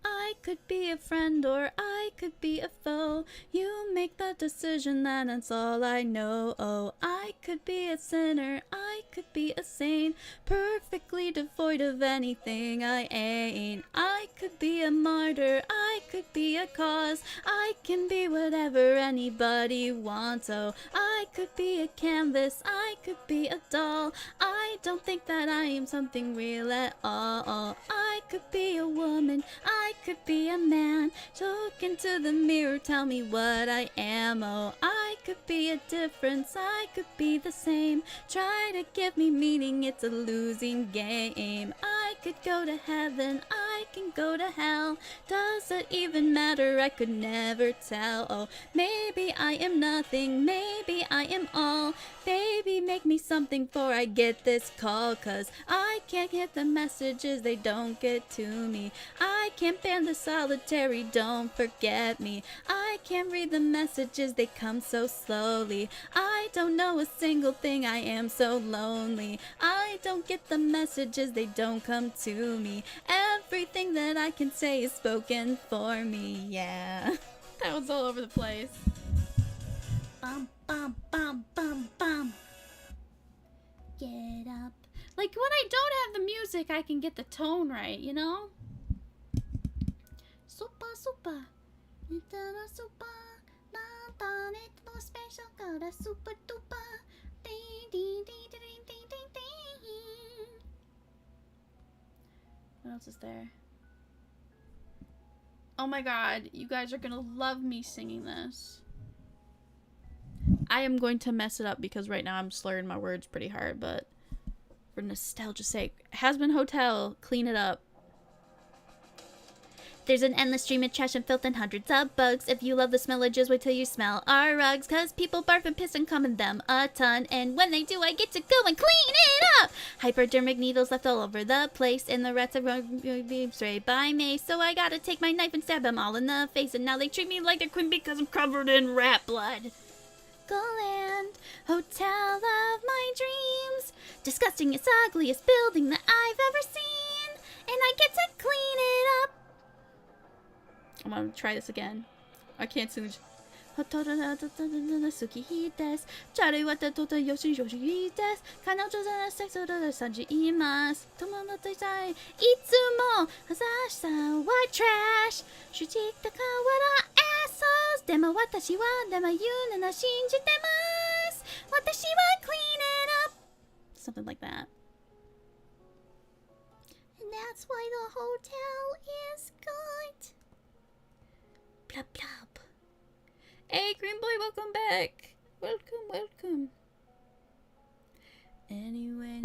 I could be a friend or I could be a foe. You make the decision, that's all I know. Oh, I could be a sinner, I could be a saint, perfectly devoid of anything I ain't. I could be a martyr, I could be a cause. I can be whatever anybody wants. Oh, I could be a canvas, I could be a doll. I don't think that I am something real at all. I could be a woman, I could be a man. Look into the mirror, tell me what I am. Oh, I could be a difference, I could be the same. Try to give me meaning, it's a losing game. I could go to heaven, I can go to hell. Does it even matter? I could never tell. Oh, maybe I am nothing, maybe I am all. Baby, make me something before I get this call, 'cause I can't get the messages, they don't get to me. I can't ban the solitary, don't forget me. I can't read the messages, they come so slowly. I don't know a single thing, I am so lonely. I don't get the messages, they don't come to me. Everything that I can say is spoken for me, yeah. That was all over the place. Bum, bum, bum, bum, bum. Get up. Like, when I don't have the music, I can get the tone right, you know? Super, super. Super. Special got super duper. Ding, ding, ding, ding, ding, ding, ding. What else is there? Oh my god, you guys are gonna love me singing this. I am going to mess it up because right now I'm slurring my words pretty hard, but for nostalgia's sake. Has-Been Hotel, clean it up. There's an endless stream of trash and filth and hundreds of bugs. If you love the smell of jizz, wait till you smell our rugs. Cause people barf and piss and come in them a ton. And when they do, I get to go and clean it up. Hypodermic needles left all over the place. And the rats are being strayed by me. So I gotta take my knife and stab them all in the face. And now they treat me like they're queen because I'm covered in rat blood. Land, hotel of my dreams. Disgustingest, ugliest building that I've ever seen. And I get to clean it up. I'm gonna try this again. I can't sing. I something like that. And that's why the hotel is good. Blub blub. Hey, Green Boy, welcome back. Welcome, welcome. Anyway,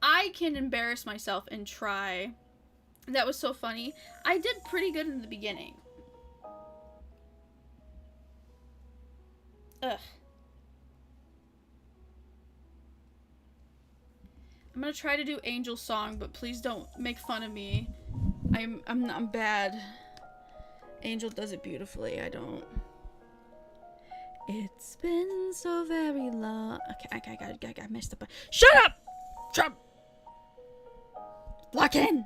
I can embarrass myself and try. That was so funny. I did pretty good in the beginning. Ugh. I'm gonna try to do Angel Song, but please don't make fun of me. I'm bad. Angel does it beautifully. I don't. It's been so very long. Okay, I messed up. Shut up! Trump! Lock in!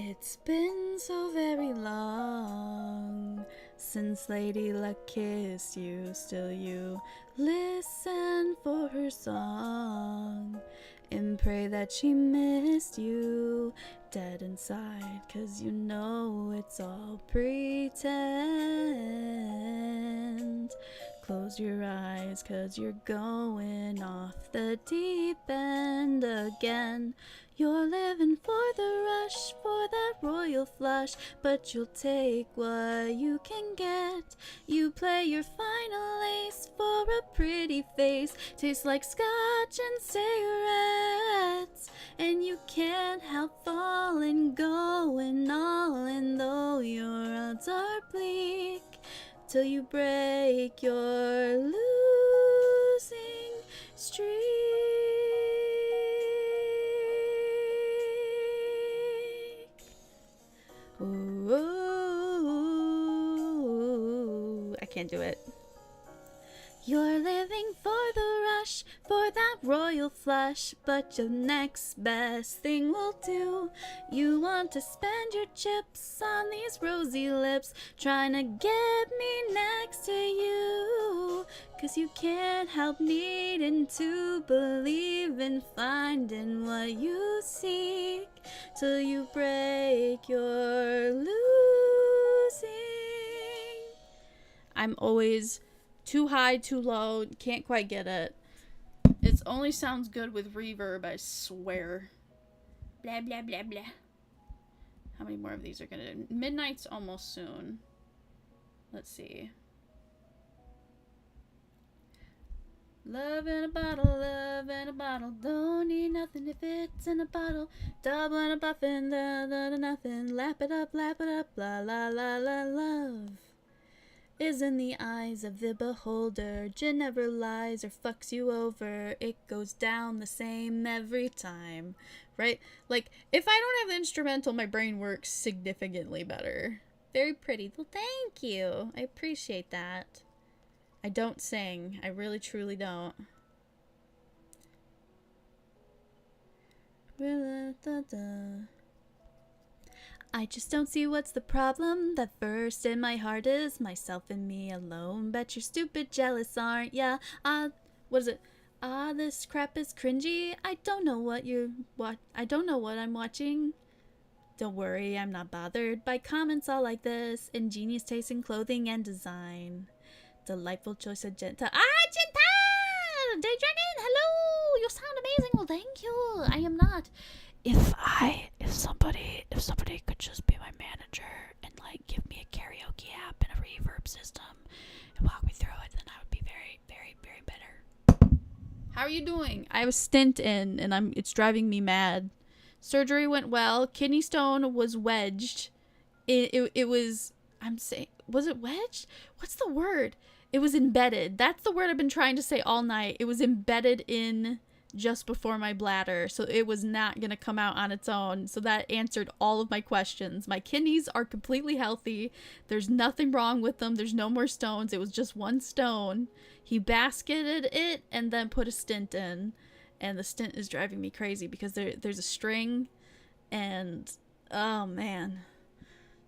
It's been so very long since Lady Luck kissed you. Still you listen for her song and pray that she missed you dead inside, 'cause you know it's all pretend. Close your eyes, 'cause you're going off the deep end again. You're living for the rush, for that royal flush, but you'll take what you can get. You play your final ace for a pretty face. Tastes like scotch and cigarettes, and you can't help falling, going all in, though your odds are bleak. Till you break your losing streak. Ooh, I can't do it. You're living for the rush, for that royal flush, but your next best thing will do. You want to spend your chips on these rosy lips, trying to get me next to you. 'Cause you can't help needing to believe in finding what you seek, till you break your losing. I'm always too high, too low, can't quite get it. It only sounds good with reverb, I swear. Blah, blah, blah, blah. How many more of these are gonna do? Midnight's almost soon. Let's see. Love in a bottle, love in a bottle. Don't need nothing if it's in a bottle. Double and a buffin, da da da nothing. Lap it up, la la la la. Love is in the eyes of the beholder. Gin never lies or fucks you over. It goes down the same every time, right? Like, if I don't have the instrumental, my brain works significantly better. Very pretty. Well, thank you. I appreciate that. I don't sing. I really, truly don't. I just don't see what's the problem. That first in my heart is myself and me alone. Bet you're stupid jealous, aren't ya? What is it? This crap is cringy. I don't know what I'm watching. Don't worry, I'm not bothered by comments all like this. Ingenious taste in clothing and design. Delightful choice of Jenta. Jenta! Daydragon, hello! You sound amazing. Well, thank you. I am not. If somebody could just are you doing? I have a stint in, and it's driving me mad. Surgery went well. Kidney stone was wedged. It was, was it wedged? What's the word? It was embedded. That's the word I've been trying to say all night. It was embedded in just before my bladder, so it was not going to come out on its own. So that answered all of my questions. My kidneys are completely healthy. There's nothing wrong with them. There's no more stones. It was just one stone. He basketed it and then put a stent in. And the stint is driving me crazy because there's a string and, oh man.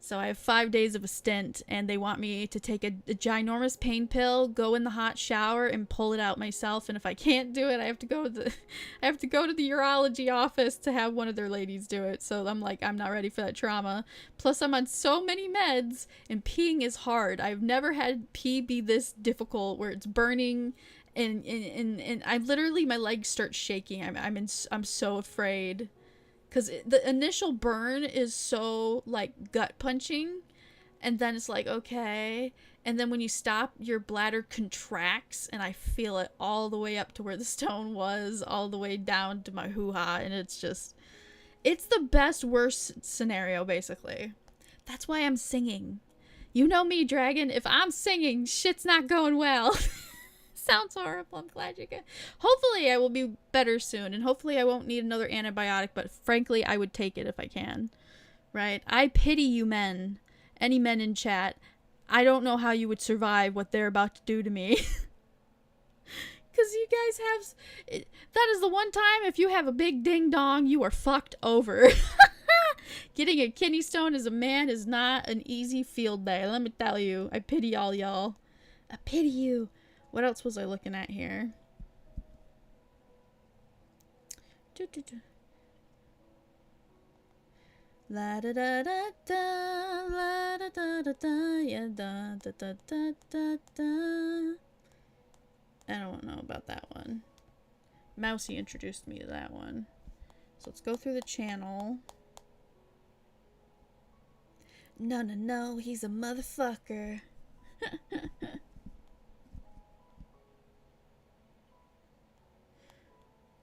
So I have 5 days of a stint, and they want me to take a ginormous pain pill, go in the hot shower, and pull it out myself. And if I can't do it, I have to go to the urology office to have one of their ladies do it. So I'm like, I'm not ready for that trauma. Plus, I'm on so many meds, and peeing is hard. I've never had pee be this difficult, where it's burning, and I literally, my legs start shaking. I'm so afraid. Because the initial burn is so, like, gut punching. And then it's like, okay. And then when you stop, your bladder contracts. And I feel it all the way up to where the stone was. All the way down to my hoo-ha. And it's just... It's the best, worst scenario, basically. That's why I'm singing. You know me, Dragon. If I'm singing, shit's not going well. Sounds horrible. I'm glad you get. Hopefully I will be better soon, and hopefully I won't need another antibiotic, but frankly I would take it if I can. Right? I pity you men. Any men in chat. I don't know how you would survive what they're about to do to me. Because you guys have... That is the one time if you have a big ding-dong, you are fucked over. Getting a kidney stone as a man is not an easy field day. Let me tell you. I pity all y'all. I pity you. What else was I looking at here? La da da da da, la da da da da, yeah da da da da da da. I don't know about that one. Mousy introduced me to that one. So let's go through the channel. No, no, no, he's a motherfucker.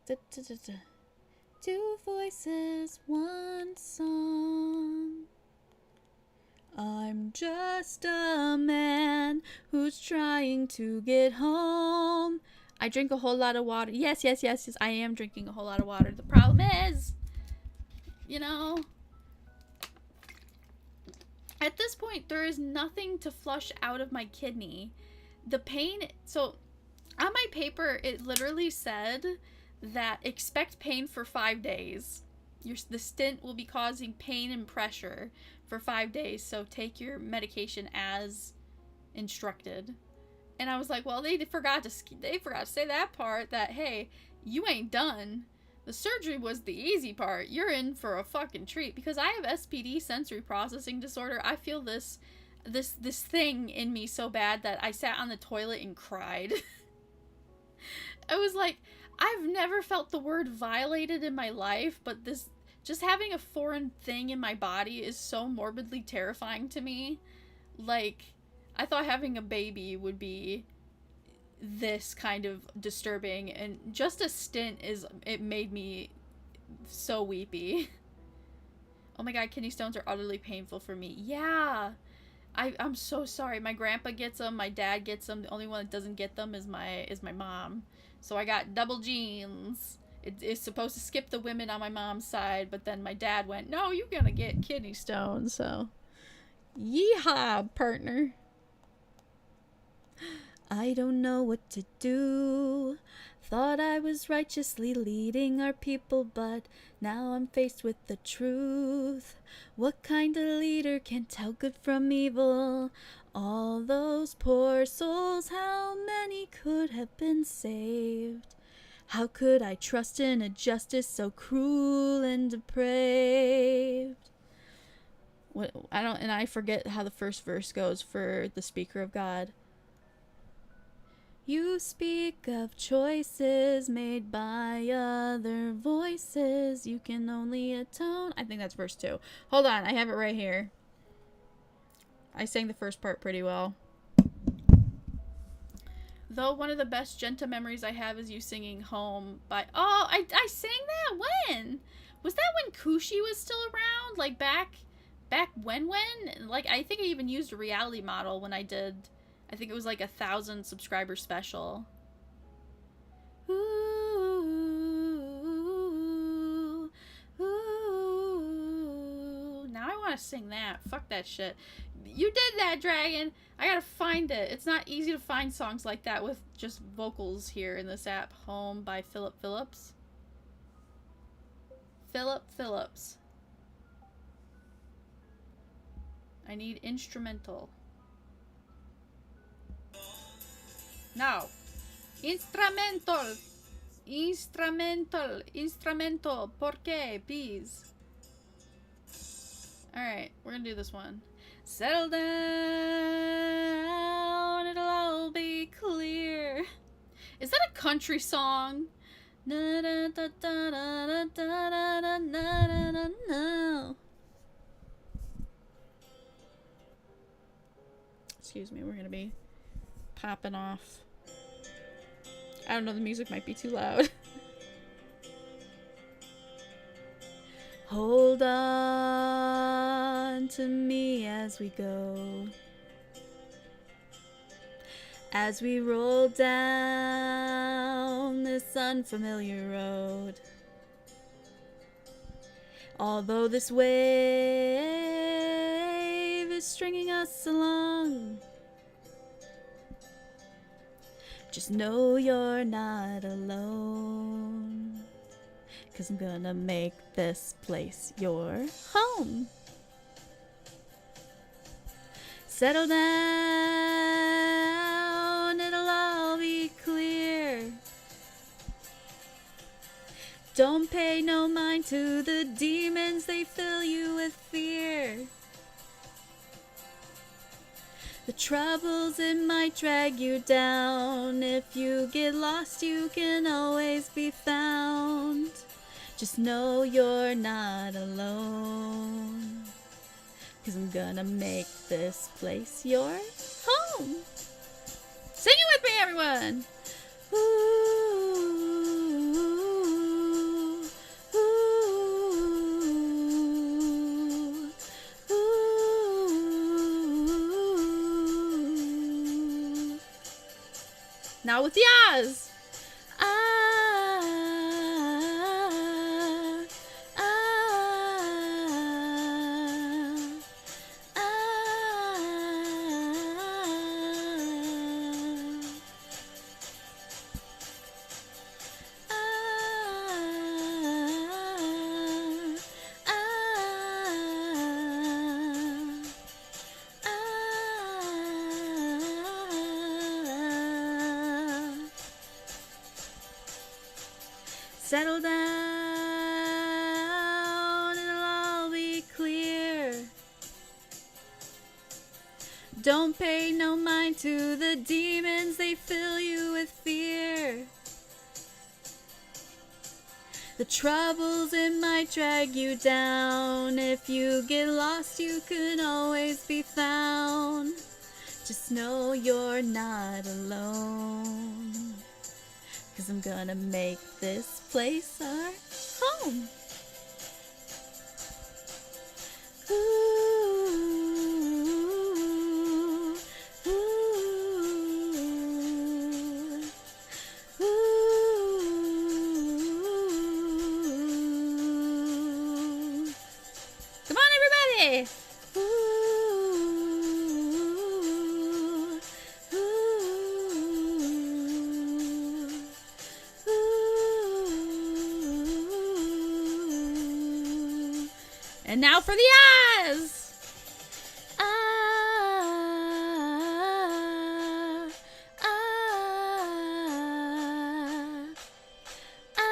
Da, da, da, da. 2 voices, 1 song. I'm just a man who's trying to get home. I drink a whole lot of water. Yes, yes, yes, yes. I am drinking a whole lot of water. The problem is, you know, at this point, there is nothing to flush out of my kidney. The pain, so on my paper, it literally said that expect pain for 5 days. The stent will be causing pain and pressure for 5 days, so take your medication as instructed. And I was like, well, they forgot to say that part, that hey, you ain't done. The surgery was the easy part. You're in for a fucking treat. Because I have SPD, sensory processing disorder. I feel this thing in me so bad that I sat on the toilet and cried. I was like, I've never felt the word violated in my life, but this, just having a foreign thing in my body is so morbidly terrifying to me. Like, I thought having a baby would be this kind of disturbing, and just a stint it made me so weepy. Oh my god, kidney stones are utterly painful for me. Yeah. I'm so sorry. My grandpa gets them, my dad gets them. The only one that doesn't get them is my mom. So I got double genes. It's supposed to skip the women on my mom's side, but then my dad went, no, you're gonna get kidney stones, so yeehaw, partner. I don't know what to do. Thought I was righteously leading our people, but now I'm faced with the truth. What kind of leader can tell good from evil? All those poor souls, how many could have been saved? How could I trust in a justice so cruel and depraved? I forget how the first verse goes for the speaker of God. You speak of choices made by other voices. You can only atone. I think that's verse 2. Hold on, I have it right here. I sang the first part pretty well. Though one of the best Jenta memories I have is you singing Home by... Oh, I sang that? When? Was that when Kushi was still around? Like, back when? Like, I think I even used a reality model when I did... I think it was like 1,000 subscriber special. Ooh, ooh. Now I want to sing that. Fuck that shit. You did that, Dragon. I gotta find it. It's not easy to find songs like that with just vocals here in this app. Home by Philip Phillips. Philip Phillips. I need instrumental. No. Instrumental. Instrumental. ¿Por qué? Please. Alright, we're gonna do this one. Settle down, it'll all be clear. Is that a country song? Excuse me, we're gonna be popping off. I don't know, the music might be too loud. Hold on to me as we go, as we roll down this unfamiliar road. Although this wave is stringing us along, just know you're not alone, 'cause I'm gonna make this place your home. Settle down, it'll all be clear. Don't pay no mind to the demons, they fill you with fear. The troubles, it might drag you down. If you get lost, you can always be found. Just know you're not alone, 'cause I'm gonna make this place your home. Sing it with me, everyone! Ooh, ooh, ooh. Now with the ahs! Settle down, it'll all be clear. Don't pay no mind to the demons, they fill you with fear. The troubles, it might drag you down. If you get lost, you can always be found. Just know you're not alone, 'cause I'm gonna make this place our home. Ooh, ooh, ooh. Come on, everybody! And now for the eyes! Ah, ah, ah, ah.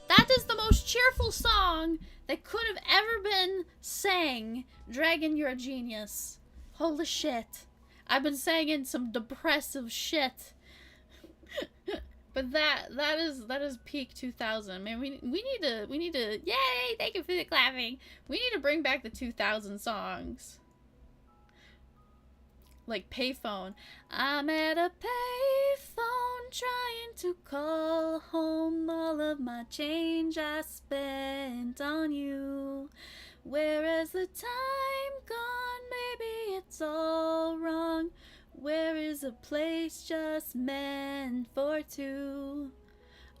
That is the most cheerful song that could have ever been sang. Dragon, you're a genius. Holy shit. I've been singing some depressive shit. But that is peak 2000. Man, we need to yay! Thank you for the clapping. We need to bring back the 2000 songs. Like payphone. I'm at a payphone trying to call home all of my change I spent on you. Where has the time gone? Maybe it's all wrong. Where is a place just meant for two?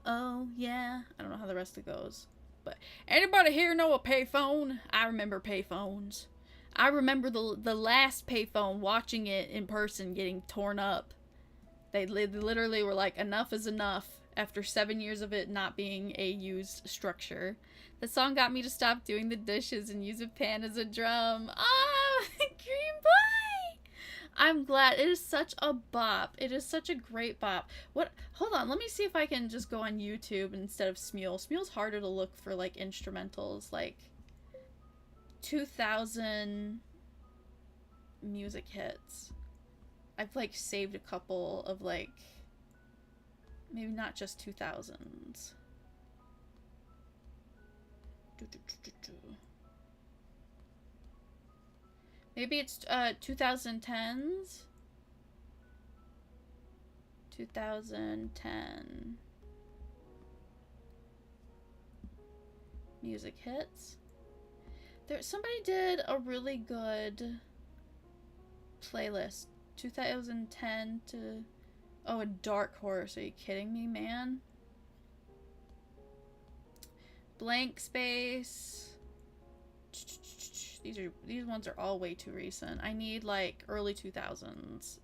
Oh yeah, I don't know how the rest of it goes. But anybody here know a payphone? I remember payphones. I remember the last payphone, watching it in person, getting torn up. They literally were like, enough is enough, after 7 years of it not being a used structure. The song got me to stop doing the dishes and use a pan as a drum. Ah, Green Boy! I'm glad. It is such a bop. It is such a great bop. What? Hold on. Let me see if I can just go on YouTube instead of Smule. Smule's harder to look for, like, instrumentals. Like, 2000 music hits. I've, like, saved a couple of, like, maybe not just 2000s. Maybe it's 2010s. 2010 music hits. Somebody did a really good playlist. 2010 to... Oh, a Dark Horse. Are you kidding me, man? Blank Space. These ones are all way too recent. I need, like, early 2000s.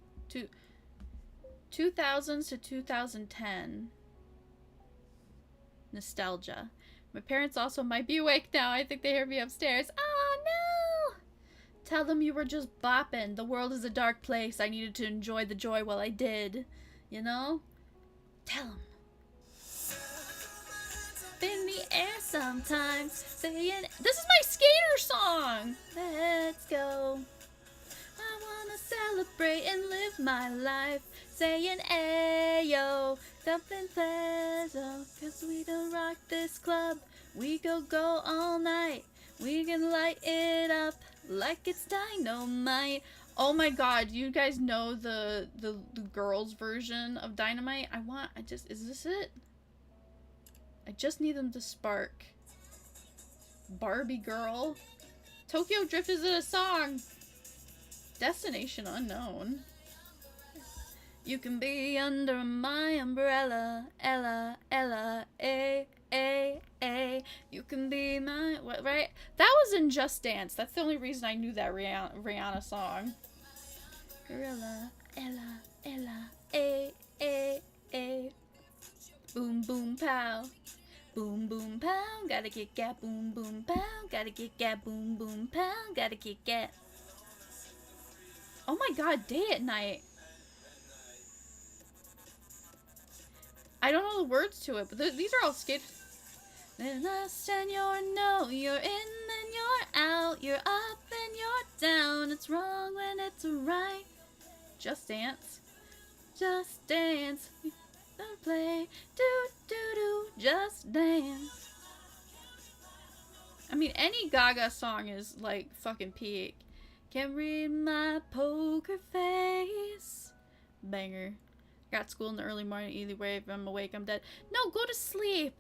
2000s to 2010. Nostalgia. My parents also might be awake now. I think they hear me upstairs. Oh, no! Tell them you were just bopping. The world is a dark place. I needed to enjoy the joy while I did. You know? Tell them. In the air sometimes, saying, this is my skater song! Let's go. I wanna celebrate and live my life, saying, ayo, something special, cause we don't rock this club. We go all night. We can light it up like it's dynamite. Oh my god, you guys know the girls version of Dynamite? Is this it? I just need them to spark. Barbie Girl. Tokyo Drift is it a song? Destination unknown. You can be under my umbrella. Ella, Ella, A. You can be my... What, right? That was in Just Dance. That's the only reason I knew that Rihanna song. Gorilla, Ella, Ella, A. Boom, boom, pow. Boom, boom, pow. Gotta kick that. Boom, boom, pow. Gotta kick that. Boom, boom, pow. Gotta kick that. Oh my god, Day at Night. I don't know the words to it, but these are all skate. Then last and you're no, you're in, then you're out, you're up, then you're down. It's wrong when it's right. Just Dance. Just Dance. Don't play. Do. Just Dance. I mean, any Gaga song is like fucking peak. Can't read my poker face. Banger. Got school in the early morning. Either way, if I'm awake, I'm dead. No, go to sleep.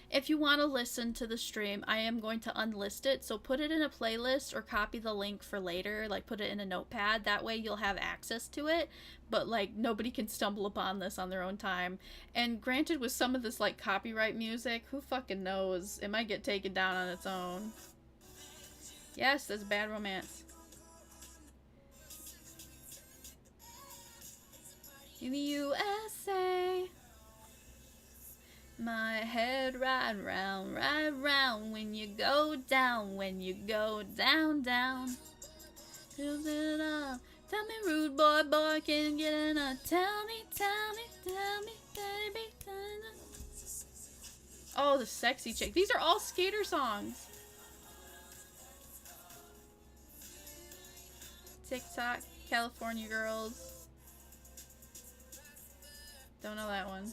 If you want to listen to the stream, I am going to unlist it. So put it in a playlist or copy the link for later. Like, put it in a notepad. That way you'll have access to it. But, like, nobody can stumble upon this on their own time. And granted, with some of this, like, copyright music, who fucking knows? It might get taken down on its own. Yes, that's Bad Romance. In the USA, my head right round when you go down, down. Fills it up. Tell me, rude boy, can you get enough? Tell me, baby. Oh, the sexy chick. These are all skater songs. TikTok, California Girls. Don't know that one.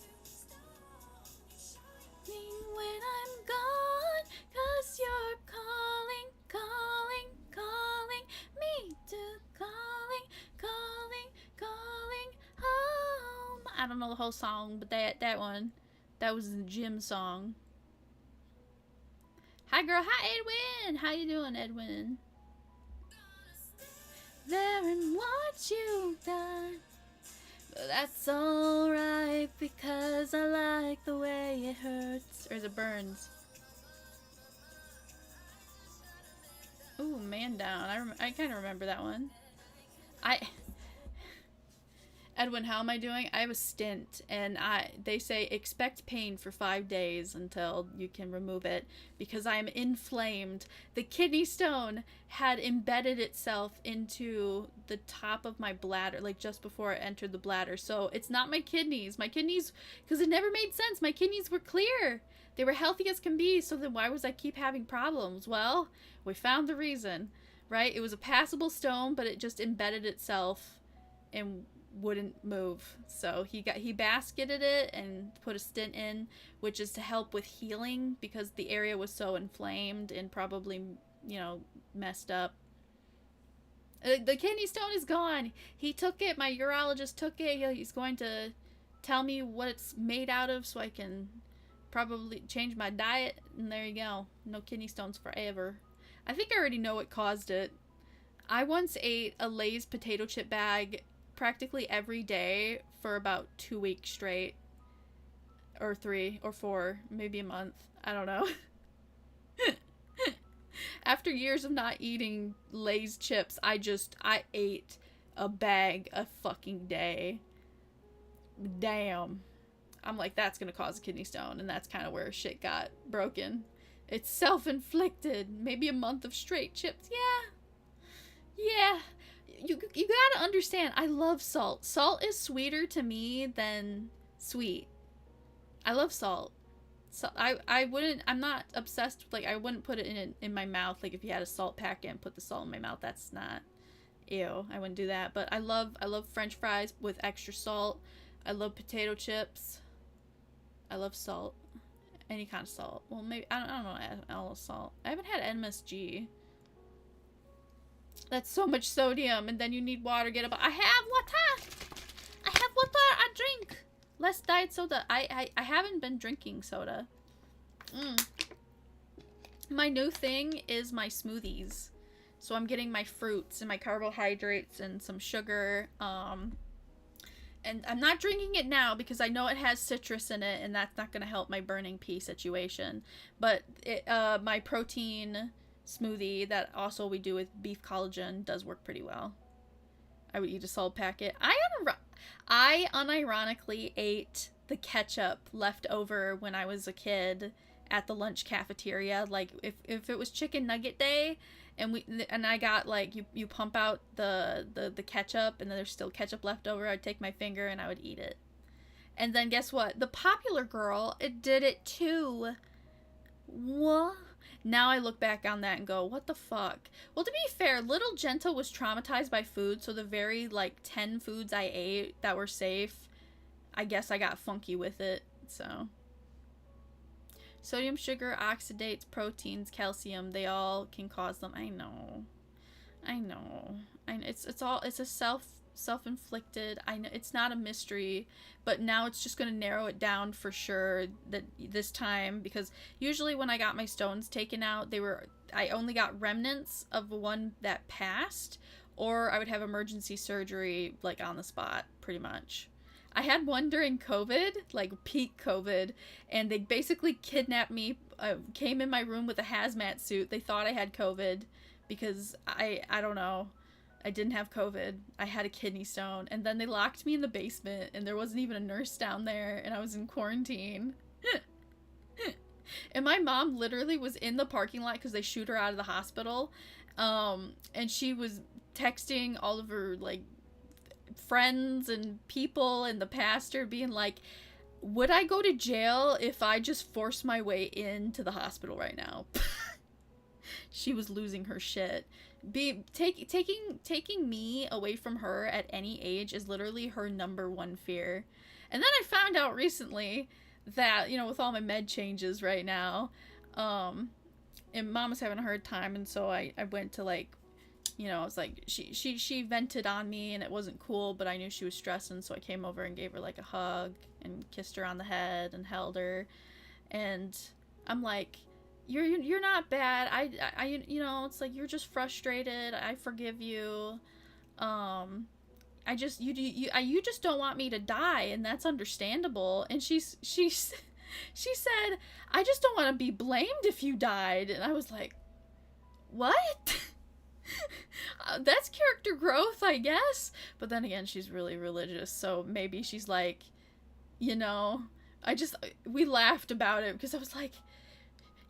When I'm gone, 'cause you're calling, calling, calling me to calling, calling, calling home. I don't know the whole song, but that one, that was the gym song. Hi girl, hi Edwin. How you doing, Edwin? There and what you've done. But that's alright because I like the way it hurts. Or is it burns? Ooh, Man Down. I kind of remember that one. Edwin, how am I doing? I have a stint, and they say expect pain for 5 days until you can remove it because I am inflamed. The kidney stone had embedded itself into the top of my bladder, like just before it entered the bladder. So it's not my kidneys. My kidneys, because it never made sense. My kidneys were clear. They were healthy as can be, so then why was I keep having problems? Well, we found the reason, right? It was a passable stone, but it just embedded itself and wouldn't move. So he basketed it and put a stent in, which is to help with healing because the area was so inflamed and probably, you know, messed up. The kidney stone is gone. He took it. My urologist took it. He's going to tell me what it's made out of so I can probably change my diet, and there you go. No kidney stones forever. I think I already know what caused it. I once ate a Lay's potato chip bag practically every day for about 2 weeks straight, or 3 or 4, maybe a month. I don't know. After years of not eating Lay's chips, I ate a bag a fucking day. Damn. I'm like, that's gonna cause a kidney stone, and that's kind of where shit got broken. It's self-inflicted. Maybe a month of straight chips. Yeah. You gotta understand, I love salt. Salt is sweeter to me than sweet. I love salt. So I'm not obsessed with, like, I wouldn't put it in my mouth. Like, if you had a salt packet and put the salt in my mouth, that's not, ew, I wouldn't do that. But I love French fries with extra salt. I love potato chips. I love salt. Any kind of salt. Well, maybe, I don't know, all salt. I haven't had MSG. That's so much sodium, and then you need water. Get up. I have water. I drink. Less diet soda. I haven't been drinking soda. My new thing is my smoothies. So I'm getting my fruits and my carbohydrates and some sugar. And I'm not drinking it now because I know it has citrus in it, and that's not going to help my burning pee situation. But my protein smoothie that also we do with beef collagen does work pretty well. I would eat a salt packet. I unironically ate the ketchup left over when I was a kid at the lunch cafeteria. Like, if it was chicken nugget day and I got, like, you pump out the ketchup and then there's still ketchup left over, I'd take my finger and I would eat it. And then guess what? The popular girl, it did it too. What? Now I look back on that and go, what the fuck? Well, to be fair, little Jenta was traumatized by food, so the very, like, 10 foods I ate that were safe, I guess I got funky with it, so. Sodium, sugar, oxidates, proteins, calcium, they all can cause them. I know. It's a self-inflicted. I know it's not a mystery, but now it's just going to narrow it down for sure that this time, because usually when I got my stones taken out, I only got remnants of one that passed, or I would have emergency surgery, like, on the spot, pretty much. I had one during COVID, like peak COVID, and they basically kidnapped me, came in my room with a hazmat suit. They thought I had COVID because I don't know. I didn't have COVID. I had a kidney stone. And then they locked me in the basement, and there wasn't even a nurse down there, and I was in quarantine. And my mom literally was in the parking lot because they shoot her out of the hospital. And she was texting all of her, like, friends and people and the pastor being like, would I go to jail if I just forced my way into the hospital right now? She was losing her shit. Taking me away from her at any age is literally her #1 fear. And then I found out recently that, you know, with all my med changes right now, and mom was having a hard time, and so I went to, like, you know, I was like, she vented on me, and it wasn't cool, but I knew she was stressing, so I came over and gave her, like, a hug, and kissed her on the head, and held her, and I'm like, you're not bad, I you know, it's like, you're just frustrated, I forgive you, I just, you just don't want me to die, and that's understandable, and she said, I just don't want to be blamed if you died, and I was like, what? That's character growth, I guess. But then again, she's really religious, so maybe she's like, you know, we laughed about it because I was like,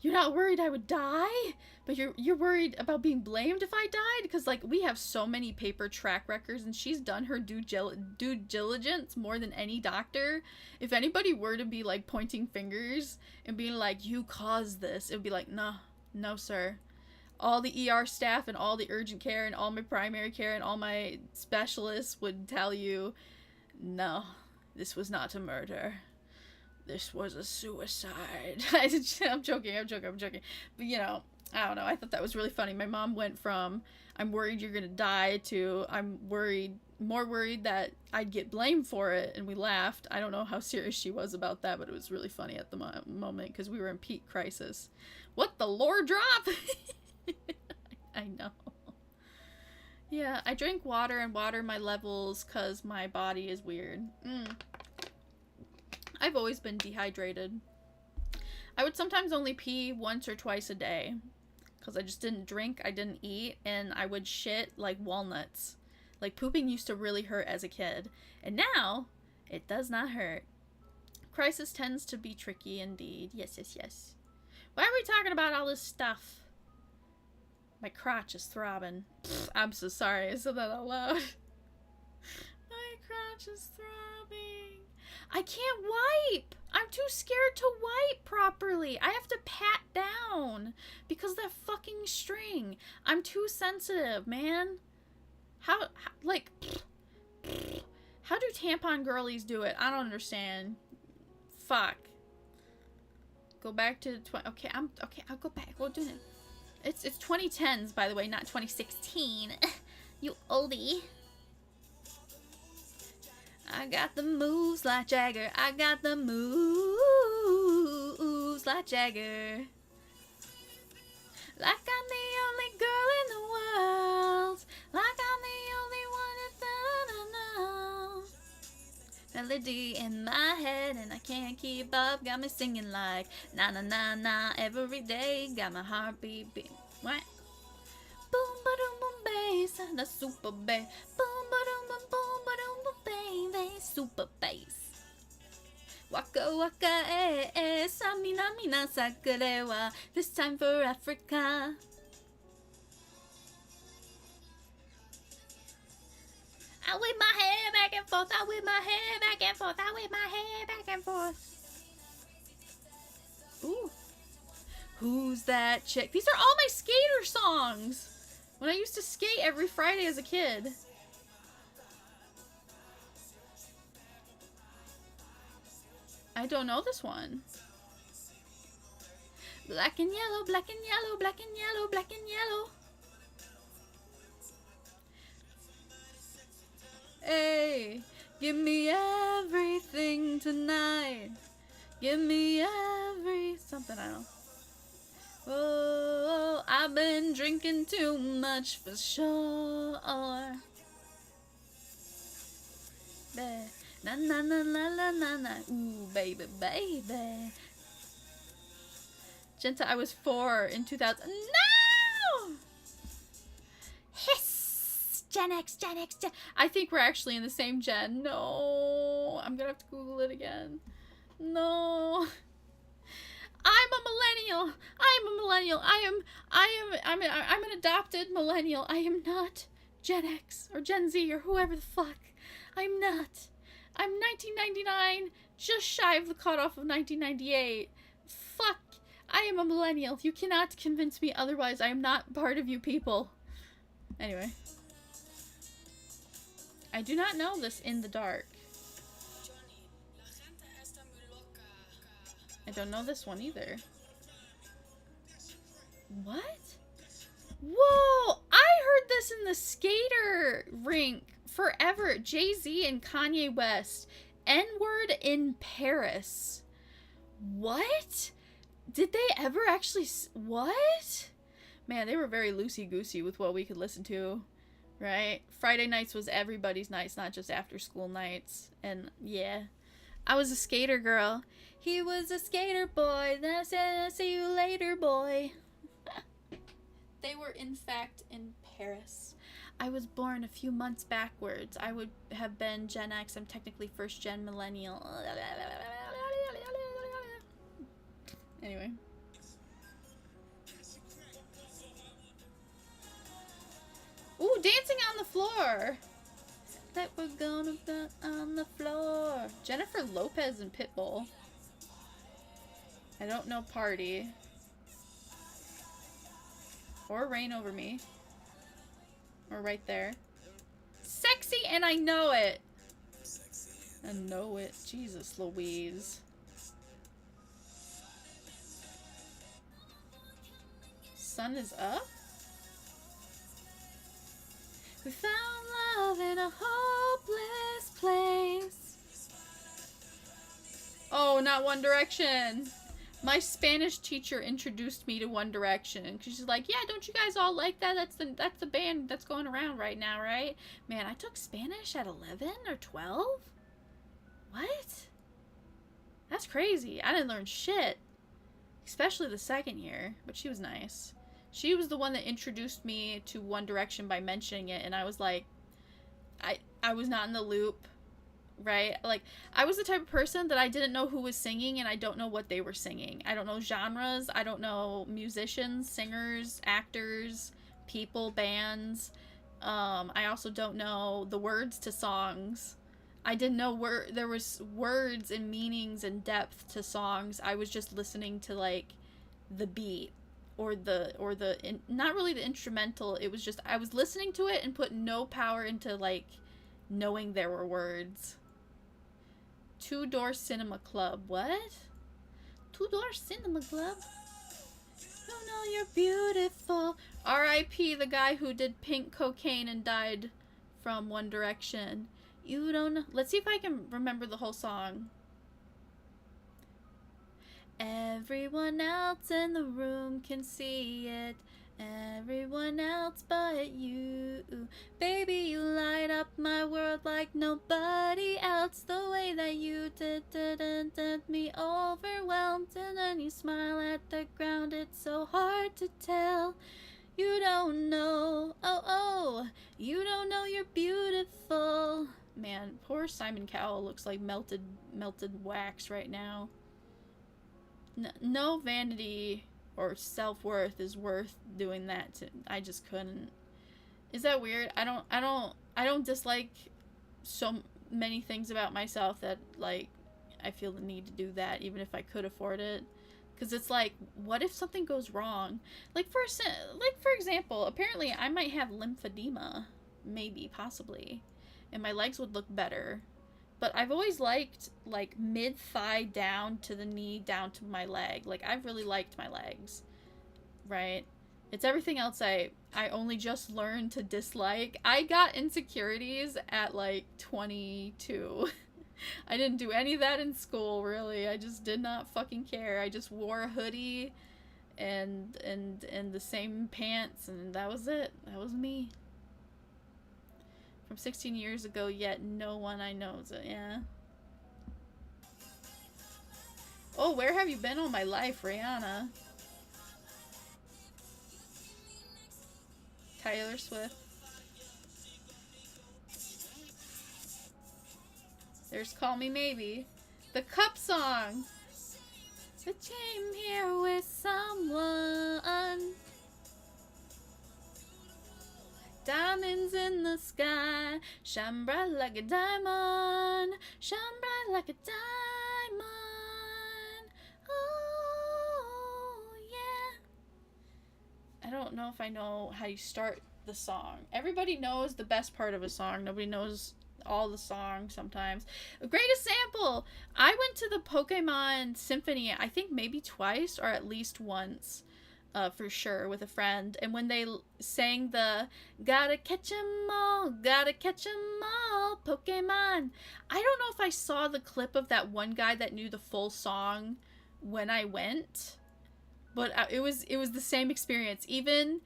you're not worried I would die, but you're worried about being blamed if I died? Because, like, we have so many paper track records, and she's done her due diligence more than any doctor. If anybody were to be, like, pointing fingers and being like, you caused this, it would be like, no, sir. All the ER staff and all the urgent care and all my primary care and all my specialists would tell you, no, this was not a murder. This was a suicide. I'm joking. But, you know, I don't know. I thought that was really funny. My mom went from, I'm worried you're going to die, to I'm more worried that I'd get blamed for it. And we laughed. I don't know how serious she was about that, but it was really funny at the moment because we were in peak crisis. What the lore drop? I know. Yeah, I drink water and water my levels because my body is weird. I've always been dehydrated. I would sometimes only pee once or twice a day because I just didn't drink, I didn't eat, and I would shit like walnuts. Like, pooping used to really hurt as a kid, and now it does not hurt. Crisis tends to be tricky indeed. Yes. Why are we talking about all this stuff? My crotch is throbbing. I'm so sorry I said that out loud. My crotch is throbbing. I can't wipe. I'm too scared to wipe properly. I have to pat down because of that fucking string. I'm too sensitive, man. How do tampon girlies do it? I don't understand. Fuck. Go back to okay, I'll go back. We'll do it. It's 2010s, by the way, not 2016. You oldie. I got the moves like Jagger. I got the moves like Jagger. Like I'm the only girl in the world. Like I'm the only one that melody in my head and I can't keep up. Got me singing like na na na na every day. Got my heartbeat beat. What? Boom ba doom boom bass and a super bass. Boom ba doom boom boom ba doom boom baby super bass. Waka waka samina mina sakure wa. This time for Africa. I whip my hair back and forth. I whip my hair back and forth. I whip my hair back and forth. Ooh. Who's that chick? These are all my skater songs. When I used to skate every Friday as a kid. I don't know this one. Black and yellow, black and yellow, black and yellow, black and yellow. Hey, give me everything tonight. Give me something, I don't know. Oh, I've been drinking too much for sure. Na na na na na na na. Ooh, baby, baby. Jenta, I was 4 in 2000. No! Hiss! Gen X. I think we're actually in the same gen. No. I'm gonna have to Google it again. No. I'm a millennial. I'm an adopted millennial. I am not Gen X or Gen Z or whoever the fuck. I'm not. I'm 1999, just shy of the cutoff of 1998. Fuck. I am a millennial. You cannot convince me otherwise. I am not part of you people. Anyway. I do not know this in the dark. I don't know this one either. What? Whoa! I heard this in the skater rink forever. Jay-Z and Kanye West. N-word in Paris. What? Did they ever actually... What? Man, they were very loosey-goosey with what we could listen to. Right? Friday nights was everybody's nights, not just after-school nights. And, yeah. I was a skater girl. He was a skater boy. Then I said, I'll see you later, boy. They were, in fact, in Paris. I was born a few months backwards. I would have been Gen X. I'm technically first-gen millennial. Anyway. Ooh, dancing on the floor. That we're gonna be on the floor. Jennifer Lopez and Pitbull. I don't know Party. Or Rain Over Me. Or right there. Sexy and I Know It. I know it. Jesus Louise. Sun is Up? We found love in a hopeless place. Oh, not One Direction. My Spanish teacher introduced me to One Direction. Cause she's like, yeah, don't you guys all like that? That's the band that's going around right now, right? Man, I took Spanish at 11 or 12? What? That's crazy. I didn't learn shit. Especially the second year. But she was nice. She was the one that introduced me to One Direction by mentioning it, and I was like, I was not in the loop, right? Like, I was the type of person that I didn't know who was singing, and I don't know what they were singing. I don't know genres, I don't know musicians, singers, actors, people, bands. I also don't know the words to songs. I didn't know there was words and meanings and depth to songs. I was just listening to, like, the beat. Or not really the instrumental, it was just, I was listening to it and put no power into, like, knowing there were words. Two Door Cinema Club, what? Two Door Cinema Club? You know you're beautiful. R.I.P. the guy who did Pink Cocaine and died from One Direction. You don't know, let's see if I can remember the whole song. Everyone else in the room can see it. Everyone else but you. Baby, you light up my world like nobody else. The way that you did me overwhelmed. And then you smile at the ground. It's so hard to tell. You don't know. Oh, you don't know you're beautiful. Man, poor Simon Cowell looks like melted wax right now. No vanity or self-worth is worth doing that to. I just couldn't. Is that weird? I don't dislike so many things about myself that, like, I feel the need to do that even if I could afford it. Cuz it's like, what if something goes wrong? Like for example, apparently I might have lymphedema, maybe, possibly, and my legs would look better. But I've always liked, like, mid-thigh down to the knee, down to my leg. Like, I've really liked my legs, right? It's everything else I only just learned to dislike. I got insecurities at, like, 22. I didn't do any of that in school, really. I just did not fucking care. I just wore a hoodie and the same pants, and that was it. That was me. From 16 years ago, yet no one I know is it, yeah. Oh, where have you been all my life, Rihanna? Taylor Swift. There's Call Me Maybe. The Cup song. I came here with someone. Diamonds in the sky, shine bright like a diamond, shine bright like a diamond. Oh, yeah. I don't know if I know how you start the song. Everybody knows the best part of a song. Nobody knows all the songs sometimes. A great example, I went to the Pokemon Symphony, I think maybe twice or at least once, for sure, with a friend. And when they sang the gotta catch 'em all, Pokemon. I don't know if I saw the clip of that one guy that knew the full song when I went, but it was the same experience. Even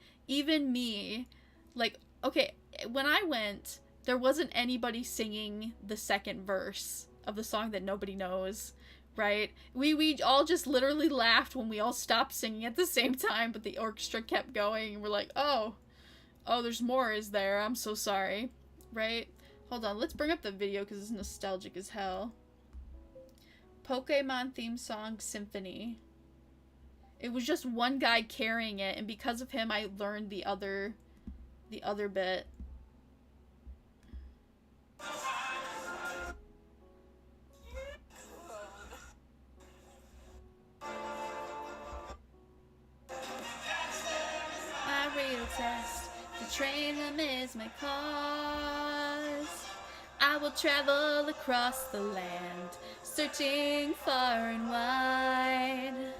me, like, okay, when I went, there wasn't anybody singing the second verse of the song that nobody knows, right? We all just literally laughed when we all stopped singing at the same time, but the orchestra kept going, and we're like, oh, there's more, is there? I'm so sorry, right? Hold on, let's bring up the video because it's nostalgic as hell. Pokemon theme song Symphony. It was just one guy carrying it, and because of him, I learned the other bit. My real test, to train them is my cause. I will travel across the land, searching far and wide.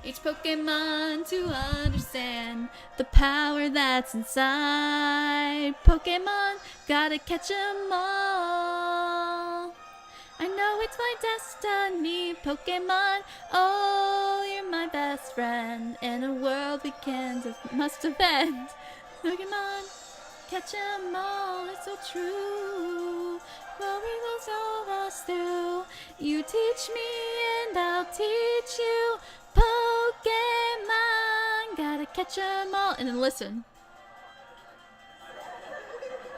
Each Pokemon to understand the power that's inside. Pokemon, gotta catch 'em all. I know it's my destiny, Pokemon. Oh, you're my best friend in a world we must defend. Pokemon, catch 'em all, it's so true. Glory will solve us through. You teach me and I'll teach you. Pokemon, gotta catch 'em all. And then listen.